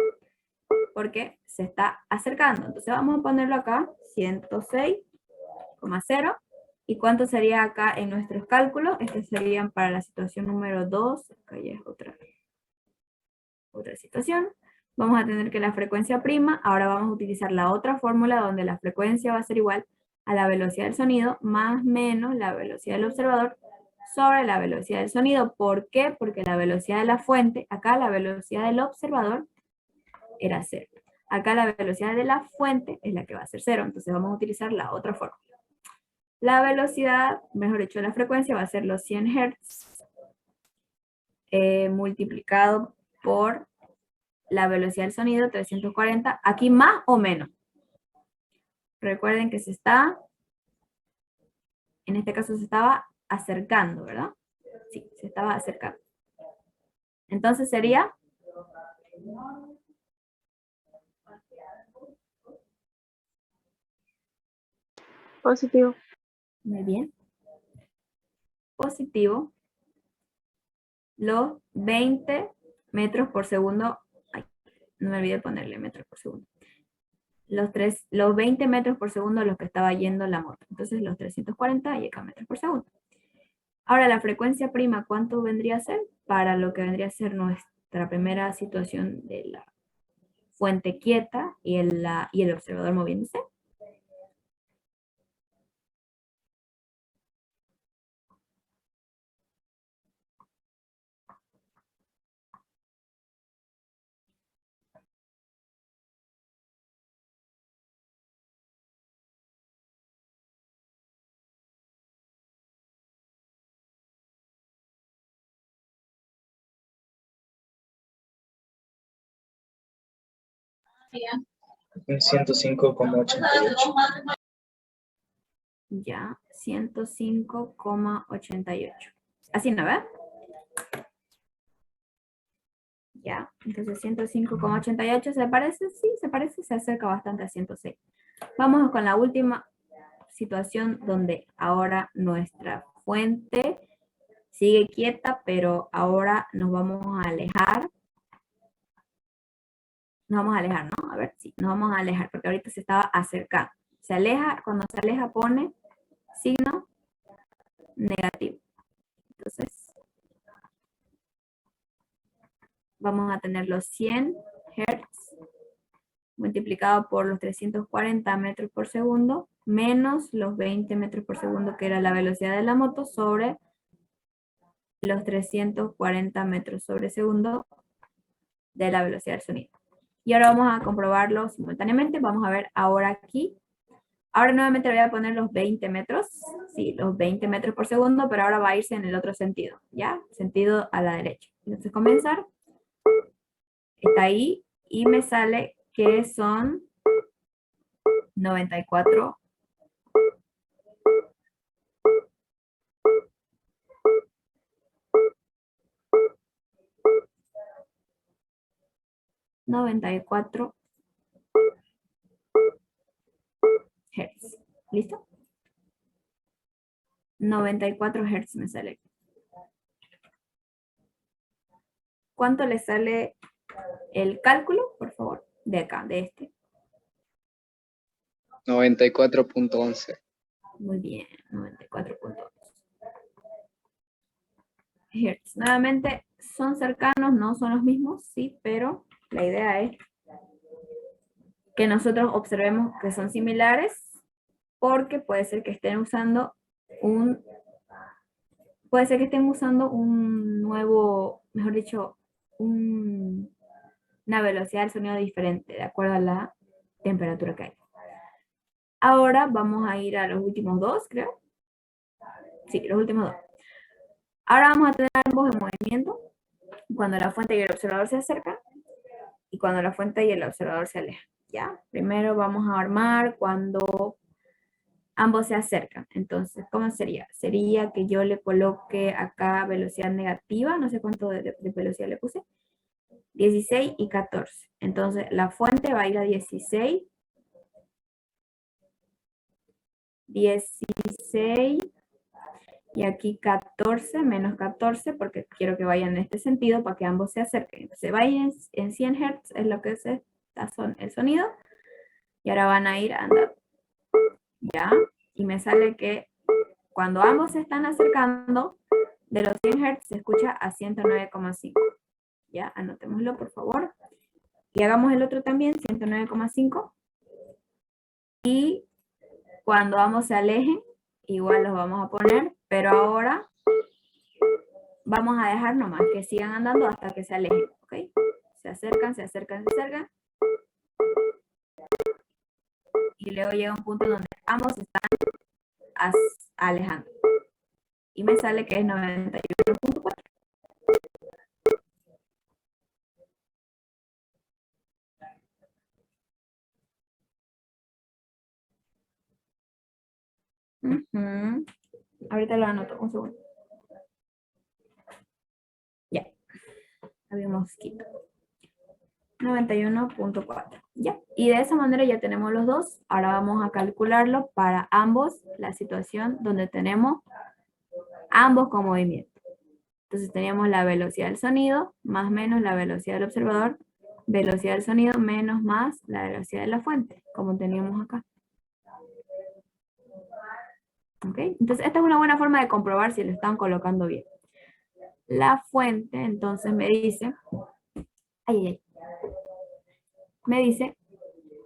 porque se está acercando. Entonces vamos a ponerlo acá, 106,0. ¿Y cuánto sería acá en nuestros cálculos? Estos serían para la situación número 2. Acá ya es otra situación. Vamos a tener que la frecuencia prima, ahora vamos a utilizar la otra fórmula donde la frecuencia va a ser igual a la velocidad del sonido más menos la velocidad del observador sobre la velocidad del sonido. ¿Por qué? Porque la velocidad de la fuente, acá la velocidad del observador era 0. Acá la velocidad de la fuente es la que va a ser 0, entonces vamos a utilizar la otra fórmula. La velocidad, mejor dicho, la frecuencia va a ser los 100 Hz multiplicado por la velocidad del sonido, 340, aquí más o menos. Recuerden que en este caso se estaba acercando, ¿verdad? Sí, se estaba acercando. Entonces sería... Positivo. Muy bien. Positivo. Los 20 metros por segundo. Ay, no me olvidé ponerle metros por segundo. Los 20 metros por segundo a los que estaba yendo la moto. Entonces los 340 y acá metros por segundo. Ahora la frecuencia prima, ¿cuánto vendría a ser? Para lo que vendría a ser nuestra primera situación de la fuente quieta y el observador moviéndose. Un 105,88. Ya, 105,88. Así, ¿no ve? Ya, entonces 105,88 ¿se parece? Sí, se parece, se acerca bastante a 106. Vamos con la última situación donde ahora nuestra fuente sigue quieta, pero ahora nos vamos a alejar. Nos vamos a alejar, ¿no? A ver, sí, nos vamos a alejar, porque ahorita se estaba acercando. Se aleja, cuando se aleja pone signo negativo. Entonces, vamos a tener los 100 Hz multiplicado por los 340 metros por segundo, menos los 20 metros por segundo, que era la velocidad de la moto, sobre los 340 metros sobre segundo de la velocidad del sonido. Y ahora vamos a comprobarlo simultáneamente. Vamos a ver ahora aquí. Ahora nuevamente le voy a poner los 20 metros. Sí, los 20 metros por segundo, pero ahora va a irse en el otro sentido. ¿Ya? Sentido a la derecha. Entonces comenzar. Está ahí. Y me sale que son 94 94 Hz. ¿Listo? 94 Hz me sale. ¿Cuánto le sale el cálculo, por favor? De acá, de este. 94.11. Muy bien, 94.11 Hz. Nuevamente, son cercanos, no son los mismos, sí, pero la idea es que nosotros observemos que son similares, porque puede ser que estén usando un nuevo, mejor dicho, una velocidad del sonido diferente, de acuerdo a la temperatura que hay. Ahora vamos a ir a los últimos dos, creo. Sí, los últimos dos. Ahora vamos a tener ambos en movimiento, cuando la fuente y el observador se acercan, y cuando la fuente y el observador se alejan. ¿Ya? Primero vamos a armar cuando ambos se acercan. Entonces, ¿cómo sería? Sería que yo le coloque acá velocidad negativa, no sé cuánto de velocidad le puse, 16 y 14. Entonces, la fuente va a ir a 16, 16, y aquí 14 menos 14, porque quiero que vayan en este sentido para que ambos se acerquen. Se vayan en 100 Hz, es lo que es el sonido, y ahora van a ir andando. ¿Ya? Y me sale que cuando ambos se están acercando, de los 100 Hz se escucha a 109,5. ¿Ya? Anotémoslo, por favor. Y hagamos el otro también, 109,5. Y cuando ambos se alejen, igual los vamos a poner, pero ahora vamos a dejar nomás que sigan andando hasta que se alejen, ¿ok? Se acercan, se acercan, se acercan. Y luego llega un punto donde ambos se están alejando. Y me sale que es 91.4. Ahorita lo anoto, un segundo. Ya, habíamos quitado 91.4. Ya, y de esa manera ya tenemos los dos. Ahora vamos a calcularlo para ambos, la situación donde tenemos ambos con movimiento. Entonces teníamos la velocidad del sonido más menos la velocidad del observador, velocidad del sonido menos más la velocidad de la fuente, como teníamos acá. ¿Ok? Entonces esta es una buena forma de comprobar si lo están colocando bien. La fuente entonces me dice, me dice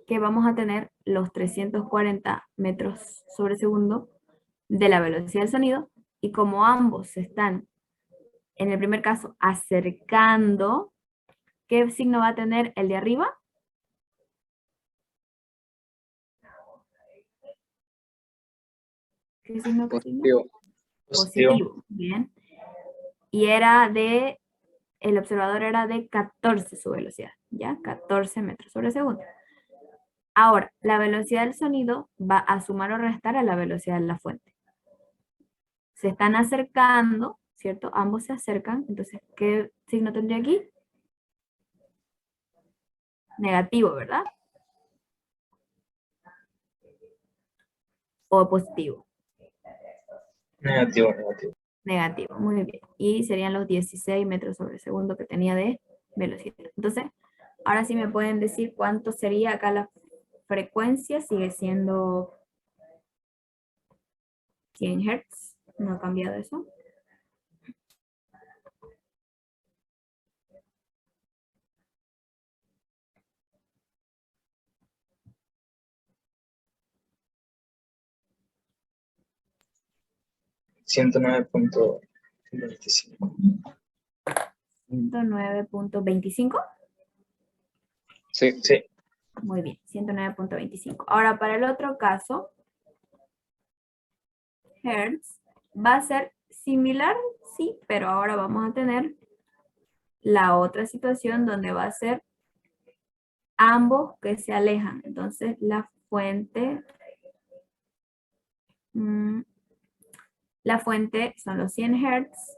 que vamos a tener los 340 metros sobre segundo de la velocidad del sonido, y como ambos se están, en el primer caso, acercando, ¿qué signo va a tener el de arriba? ¿Qué signo? ¿Qué signo? Positivo. Positivo. Bien. Y era de el observador era de 14 su velocidad, ¿ya? 14 metros sobre segundo. Ahora, la velocidad del sonido va a sumar o restar a la velocidad de la fuente. Se están acercando, ¿cierto? Ambos se acercan, entonces, ¿qué signo tendría aquí? Negativo, ¿verdad? O positivo. Negativo, negativo. Negativo, muy bien. Y serían los 16 metros sobre segundo que tenía de velocidad. Entonces, ahora sí me pueden decir cuánto sería acá la frecuencia. Sigue siendo 100 Hz. No ha cambiado eso. Ciento nueve punto 25. 109.25. Sí. Sí. Muy bien, 109.25. Ahora, para el otro caso, Hertz va a ser similar, sí, pero ahora vamos a tener la otra situación donde va a ser ambos que se alejan. Entonces, la fuente son los 100 Hz,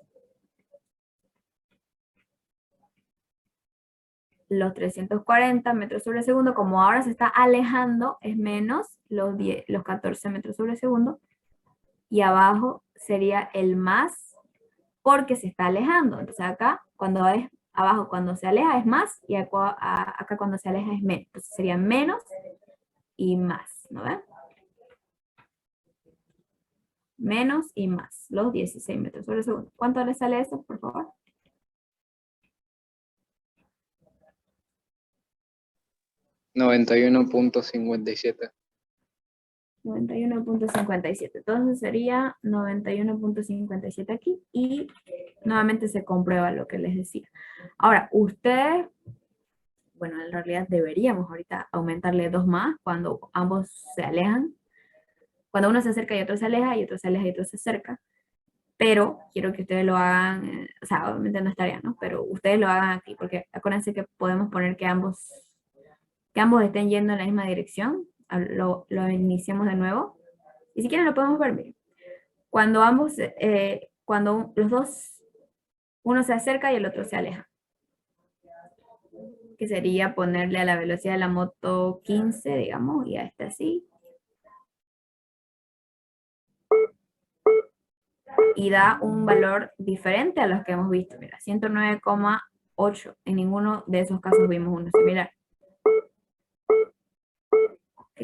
los 340 metros sobre segundo. Como ahora se está alejando, es menos los 14 metros sobre segundo. Y abajo sería el más porque se está alejando. Entonces acá, cuando es abajo, cuando se aleja es más, y acá cuando se aleja es menos. Entonces sería menos y más, ¿no ven? Menos y más, los 16 metros sobre segundo. ¿Cuánto le sale eso, por favor? 91.57. 91.57. Entonces sería 91.57 aquí y nuevamente se comprueba lo que les decía. Ahora, ustedes, bueno, en realidad deberíamos ahorita aumentarle 2 más cuando ambos se alejan. Cuando uno se acerca y otro se aleja, y otro se aleja y otro se acerca. Pero quiero que ustedes lo hagan, o sea, obviamente no estaría, ¿no? Pero ustedes lo hagan aquí, porque acuérdense que podemos poner que ambos estén yendo en la misma dirección. Lo iniciamos de nuevo. Y si quieren lo podemos ver, miren. Cuando cuando los dos, uno se acerca y el otro se aleja. Que sería ponerle a la velocidad de la moto 15, digamos, y a esta así. Y da un valor diferente a los que hemos visto. Mira, 109,8. En ninguno de esos casos vimos uno similar. Ok.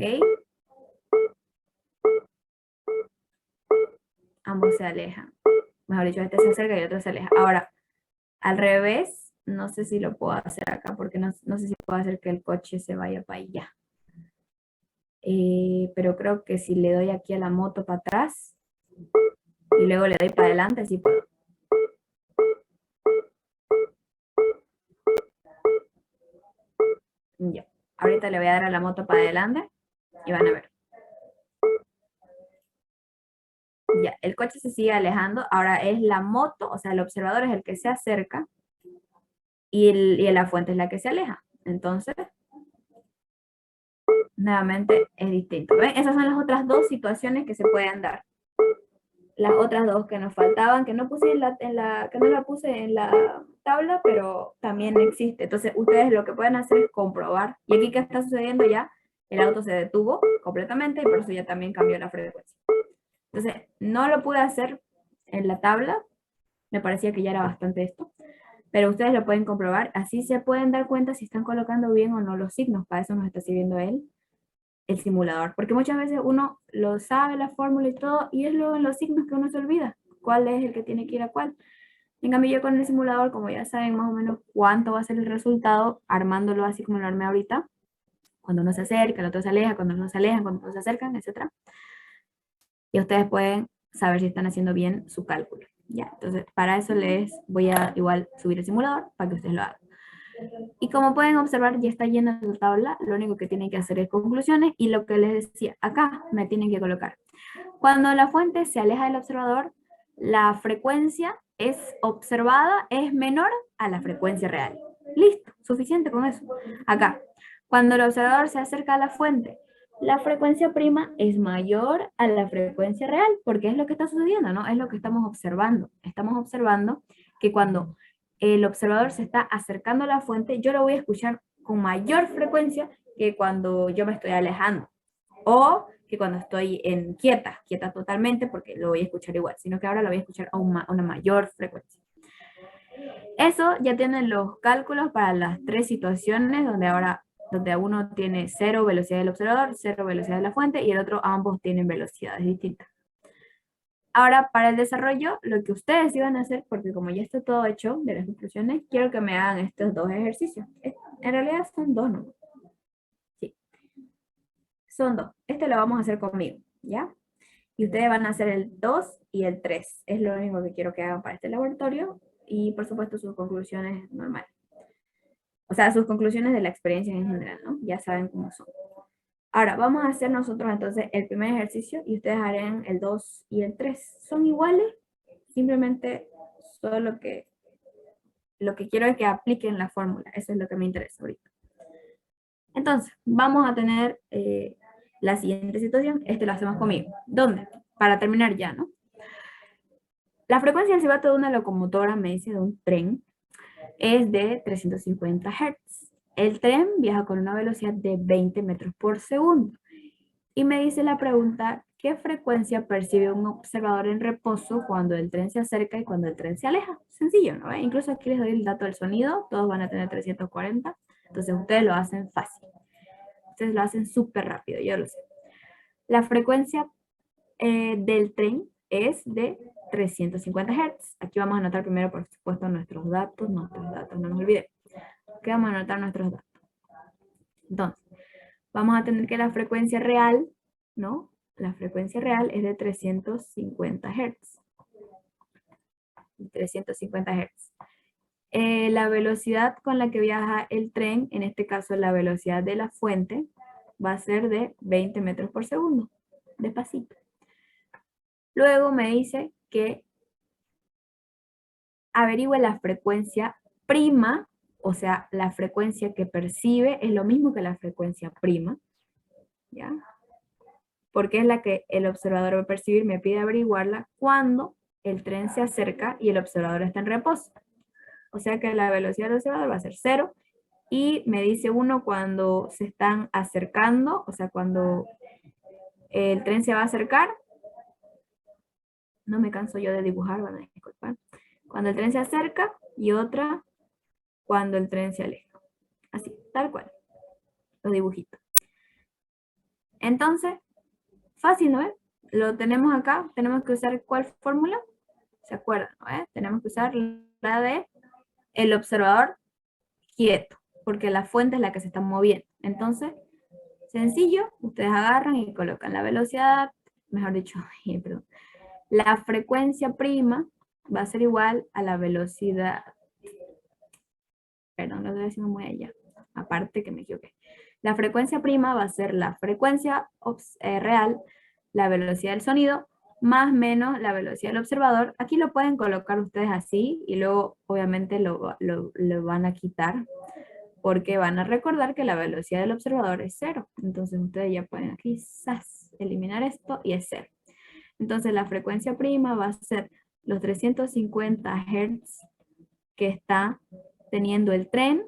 Ambos se alejan. Mejor dicho, este se acerca y el otro se aleja. Ahora, al revés, no sé si lo puedo hacer acá, porque no sé si puedo hacer que el coche se vaya para allá. Pero creo que si le doy aquí a la moto para atrás, y luego le doy para adelante, sí puedo. Ya. Ahorita le voy a dar a la moto para adelante y van a ver. Ya, el coche se sigue alejando. Ahora es la moto, o sea, el observador es el que se acerca y la fuente es la que se aleja. Entonces, nuevamente es distinto. ¿Ven? Esas son las otras dos situaciones que se pueden dar. Las otras dos que nos faltaban, que no puse que no la puse en la tabla, pero también existe. Entonces, ustedes lo que pueden hacer es comprobar. Y aquí, ¿qué está sucediendo ya? El auto se detuvo completamente y por eso ya también cambió la frecuencia. Entonces, no lo pude hacer en la tabla. Me parecía que ya era bastante esto. Pero ustedes lo pueden comprobar. Así se pueden dar cuenta si están colocando bien o no los signos. Para eso nos está sirviendo el simulador. Porque muchas veces uno lo sabe, la fórmula y todo, y es luego en los signos que uno se olvida. ¿Cuál es el que tiene que ir a cuál? En cambio, yo con el simulador, como ya saben más o menos cuánto va a ser el resultado, armándolo así como lo armé ahorita, cuando uno se acerca, el otro se aleja, cuando uno se aleja, cuando uno se acercan, etc. Y ustedes pueden saber si están haciendo bien su cálculo. Ya, entonces para eso les voy a igual subir el simulador para que ustedes lo hagan. Y como pueden observar, ya está llena la tabla. Lo único que tienen que hacer es conclusiones y lo que les decía, acá me tienen que colocar. Cuando la fuente se aleja del observador, la frecuencia es observada es menor a la frecuencia real. Listo, suficiente con eso. Acá, cuando el observador se acerca a la fuente, la frecuencia prima es mayor a la frecuencia real, porque es lo que está sucediendo, ¿no? Es lo que estamos observando. Estamos observando que cuando el observador se está acercando a la fuente, yo lo voy a escuchar con mayor frecuencia que cuando yo me estoy alejando. O que cuando estoy quieta totalmente, porque lo voy a escuchar igual, sino que ahora lo voy a escuchar a una mayor frecuencia. Eso ya tienen los cálculos para las tres situaciones donde uno tiene 0 velocidad del observador, 0 velocidad de la fuente y el otro ambos tienen velocidades distintas. Ahora, para el desarrollo, lo que ustedes iban a hacer, porque como ya está todo hecho de las conclusiones, quiero que me hagan estos dos ejercicios. En realidad son dos, ¿no? Sí. Son dos. Este lo vamos a hacer conmigo, ¿ya? Y ustedes van a hacer el 2 y el 3. Es lo único que quiero que hagan para este laboratorio. Y por supuesto sus conclusiones normales. O sea, sus conclusiones de la experiencia en general, ¿no? Ya saben cómo son. Ahora, vamos a hacer nosotros entonces el primer ejercicio y ustedes harán el 2 y el 3. ¿Son iguales? Simplemente solo lo que quiero es que apliquen la fórmula. Eso es lo que me interesa ahorita. Entonces, vamos a tener la siguiente situación. Este lo hacemos conmigo. ¿Dónde? Para terminar ya, ¿no? La frecuencia del silbato de una locomotora, me dice, de un tren, es de 350 Hz. El tren viaja con una velocidad de 20 metros por segundo. Y me dice la pregunta, ¿qué frecuencia percibe un observador en reposo cuando el tren se acerca y cuando el tren se aleja? Sencillo, ¿no? Incluso aquí les doy el dato del sonido, todos van a tener 340, entonces ustedes lo hacen fácil. Ustedes lo hacen súper rápido, yo lo sé. La frecuencia del tren es de 350 Hz. Aquí vamos a anotar primero, por supuesto, nuestros datos, no nos olvidemos. Aquí vamos a anotar nuestros datos. Entonces, vamos a tener que la frecuencia real, ¿no? La frecuencia real es de 350 Hz. 350 Hz. La velocidad con la que viaja el tren, en este caso la velocidad de la fuente, va a ser de 20 metros por segundo. Despacito. Luego me dice que averigüe la frecuencia prima, o sea, la frecuencia que percibe es lo mismo que la frecuencia prima, ¿ya? Porque es la que el observador va a percibir, me pide averiguarla cuando el tren se acerca y el observador está en reposo. O sea que la velocidad del observador va a ser 0, y me dice uno cuando se están acercando, o sea, cuando el tren se va a acercar. No me canso yo de dibujar, van a disculpar. Cuando el tren se acerca y otra cuando el tren se aleja. Así, tal cual. Los dibujitos. Entonces, fácil, ¿no es? Lo tenemos acá. Tenemos que usar ¿cuál fórmula? ¿Se acuerdan? ¿No es? Tenemos que usar la de el observador quieto, porque la fuente es la que se está moviendo. Entonces, sencillo, ustedes agarran y colocan la velocidad, mejor dicho, perdón, la frecuencia prima va a ser igual a la velocidad, perdón, lo estoy haciendo muy allá, aparte que me equivoqué. La frecuencia prima va a ser la frecuencia real, la velocidad del sonido, más menos la velocidad del observador. Aquí lo pueden colocar ustedes así, y luego obviamente lo van a quitar, porque van a recordar que la velocidad del observador es 0. Entonces ustedes ya pueden aquí eliminar esto y es 0. Entonces la frecuencia prima va a ser los 350 Hz que está teniendo el tren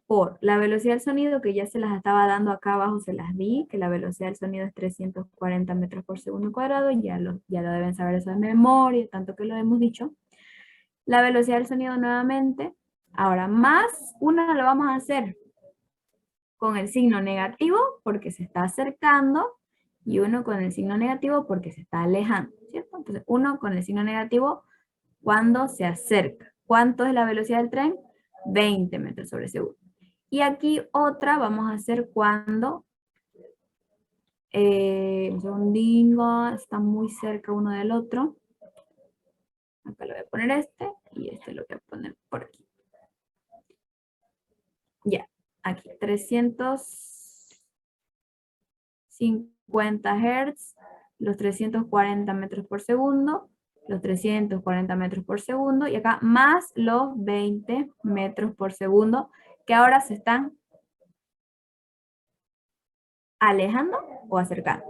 por la velocidad del sonido, que ya se las estaba dando acá abajo, se las di, que la velocidad del sonido es 340 metros por segundo cuadrado, ya lo deben saber eso de memoria, tanto que lo hemos dicho. La velocidad del sonido nuevamente, ahora más una lo vamos a hacer con el signo negativo porque se está acercando, y uno con el signo negativo porque se está alejando, ¿cierto? Entonces, uno con el signo negativo cuando se acerca. ¿Cuánto es la velocidad del tren? 20 metros sobre segundo. Y aquí otra vamos a hacer cuando, un segundinho, está muy cerca uno del otro. Acá le voy a poner este, y este lo voy a poner por aquí. Ya, aquí, 350 Hz, los 340 metros por segundo, los 340 metros por segundo, y acá más los 20 metros por segundo, que ahora se están alejando o acercando.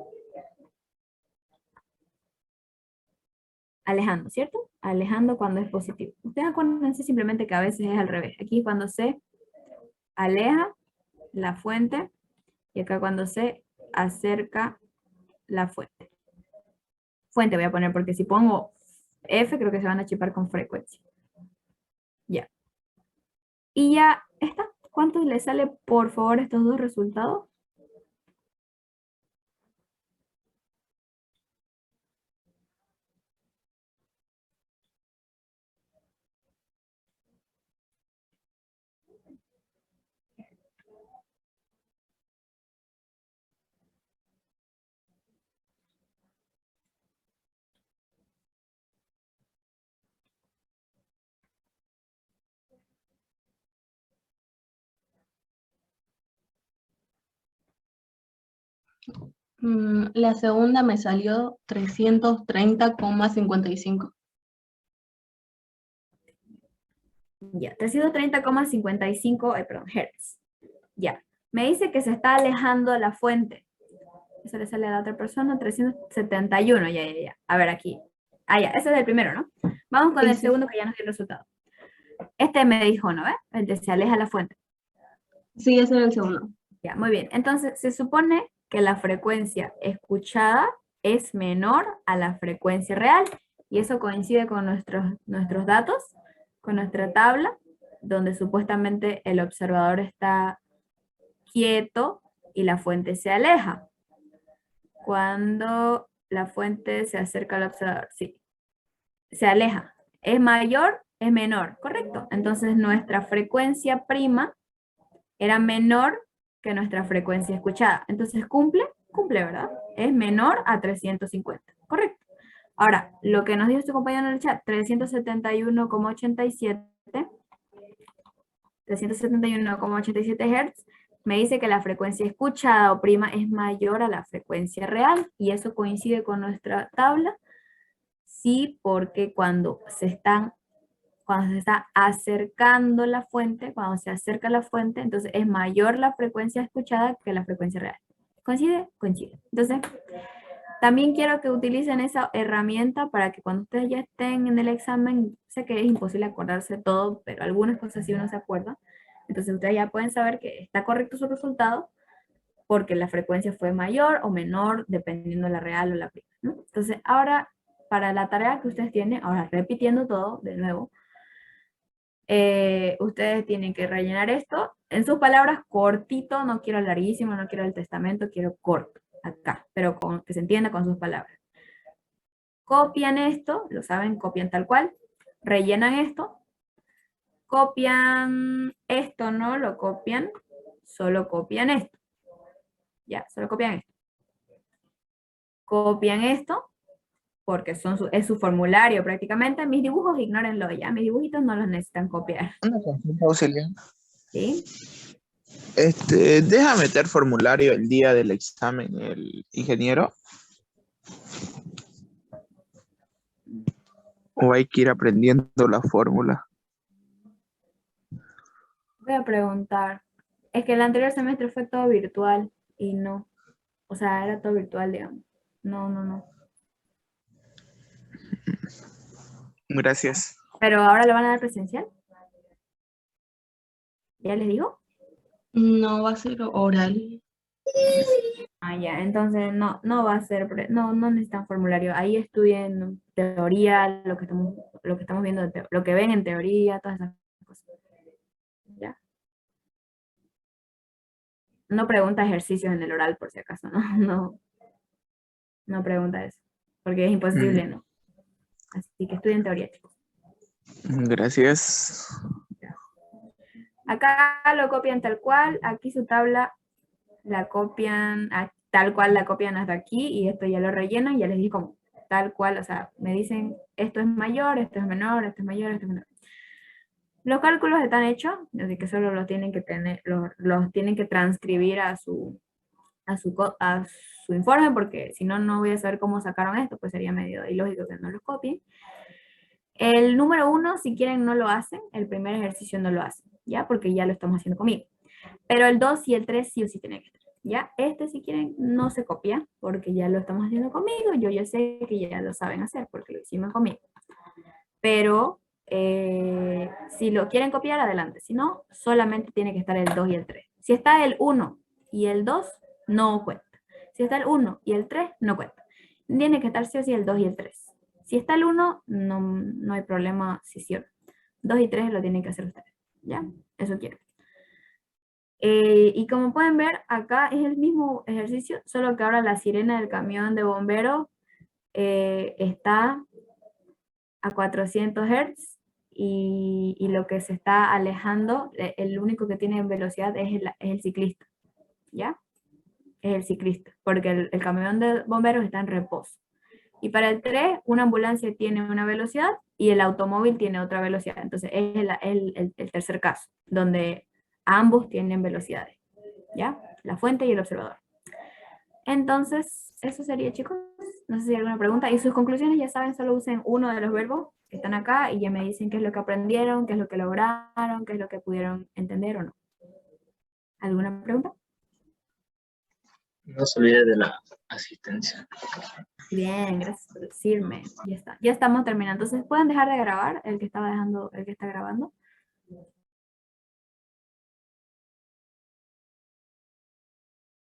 Alejando, ¿cierto? Alejando cuando es positivo. Ustedes acuérdense simplemente que a veces es al revés. Aquí cuando se aleja la fuente y acá cuando se acerca la fuente. Fuente voy a poner porque si pongo F creo que se van a chipar con frecuencia. Ya. Y ya está. ¿Cuánto le sale por favor estos dos resultados? La segunda me salió 330,55. Ya, 330,55 Hz. Ya. Me dice que se está alejando la fuente. Eso le sale a la otra persona, 371. Ya. A ver aquí. Ah, ya, ese es el primero, ¿no? Vamos con Sí, el sí. segundo que ya nos dio el resultado. Este me dijo, ¿no? El de se aleja la fuente. Sí, ese era el segundo. Ya, muy bien. Entonces, se supone que la frecuencia escuchada es menor a la frecuencia real. Y eso coincide con nuestros datos, con nuestra tabla, donde supuestamente el observador está quieto y la fuente se aleja. Cuando la fuente se acerca al observador, sí, se aleja. ¿Es mayor? Es menor, correcto. Entonces nuestra frecuencia prima era menor que nuestra frecuencia escuchada. Entonces cumple, ¿verdad? Es menor a 350, correcto. Ahora, lo que nos dijo este compañero en el chat, 371,87 Hz, me dice que la frecuencia escuchada o prima es mayor a la frecuencia real, y eso coincide con nuestra tabla. Sí, porque cuando se está acercando la fuente, cuando se acerca la fuente, entonces es mayor la frecuencia escuchada que la frecuencia real. ¿Coincide? Coincide. Entonces, también quiero que utilicen esa herramienta para que cuando ustedes ya estén en el examen, sé que es imposible acordarse todo, pero algunas cosas sí uno se acuerda. Entonces ustedes ya pueden saber que está correcto su resultado porque la frecuencia fue mayor o menor dependiendo de la real o la prima, ¿no? Entonces ahora, para la tarea que ustedes tienen, ahora repitiendo todo de nuevo, ustedes tienen que rellenar esto en sus palabras cortito, no quiero larguísimo, no quiero el testamento, quiero corto, acá, pero que se entienda con sus palabras. Copian esto, lo saben, copian tal cual, rellenan esto, copian esto, no lo copian, solo copian esto. Ya, solo copian esto. Copian esto, porque es su formulario prácticamente. Mis dibujos, ignórenlo ya, mis dibujitos no los necesitan copiar. Una consulta, Auxilio. ¿Sí? ¿Deja meter formulario el día del examen el ingeniero? ¿O hay que ir aprendiendo la fórmula? Voy a preguntar. Es que el anterior semestre fue todo virtual y no. O sea, era todo virtual, digamos. No. Gracias. Pero ahora lo van a dar presencial. ¿Ya les digo? No va a ser oral. Ah, ya. Entonces no va a ser, no necesitan formulario. Ahí estudien teoría, lo que estamos viendo, lo que ven en teoría, todas esas cosas. ¿Ya? No pregunta ejercicios en el oral, por si acaso, no pregunta eso, porque es imposible, ¿no? Así que estudien teoría, chicos. Gracias. Acá lo copian tal cual, aquí su tabla la copian, tal cual la copian hasta aquí, y esto ya lo rellenan, y ya les digo como tal cual, o sea, me dicen esto es mayor, esto es menor, esto es mayor, esto es menor. Los cálculos están hechos, así que solo los tienen que tener, los tienen que transcribir a su a su informe, porque si no, no voy a saber cómo sacaron esto, pues sería medio ilógico que no los copien. El número 1, si quieren, no lo hacen. El primer ejercicio no lo hacen, ¿ya? Porque ya lo estamos haciendo conmigo. Pero el 2 y el 3 sí o sí tienen que estar, ¿ya? Este, si quieren, no se copia, porque ya lo estamos haciendo conmigo. Yo ya sé que ya lo saben hacer, porque lo hicimos conmigo. Pero si lo quieren copiar, adelante. Si no, solamente tiene que estar el 2 y el 3. Si está el 1 y el 2, no cuenta. Si está el 1 y el 3, no cuenta. Tiene que estar sí o sí el 2 y el 3. Si está el 1, no hay problema si sí o no. 2 y 3 lo tienen que hacer ustedes, ¿ya? Eso quiero. Y como pueden ver, acá es el mismo ejercicio, solo que ahora la sirena del camión de bomberos está a 400 Hz y lo que se está alejando, el único que tiene velocidad es el ciclista, ¿ya? Es el ciclista, porque el camión de bomberos está en reposo. Y para el 3, una ambulancia tiene una velocidad y el automóvil tiene otra velocidad. Entonces es el tercer caso, donde ambos tienen velocidades, ¿ya? La fuente y el observador. Entonces, eso sería, chicos. No sé si hay alguna pregunta. Y sus conclusiones, ya saben, solo usen uno de los verbos que están acá y ya me dicen qué es lo que aprendieron, qué es lo que lograron, qué es lo que pudieron entender o no. ¿Alguna pregunta? No se olvide de la asistencia. Bien, gracias por decirme. Ya está. Ya estamos terminando. Entonces, ¿pueden dejar de grabar el que está grabando?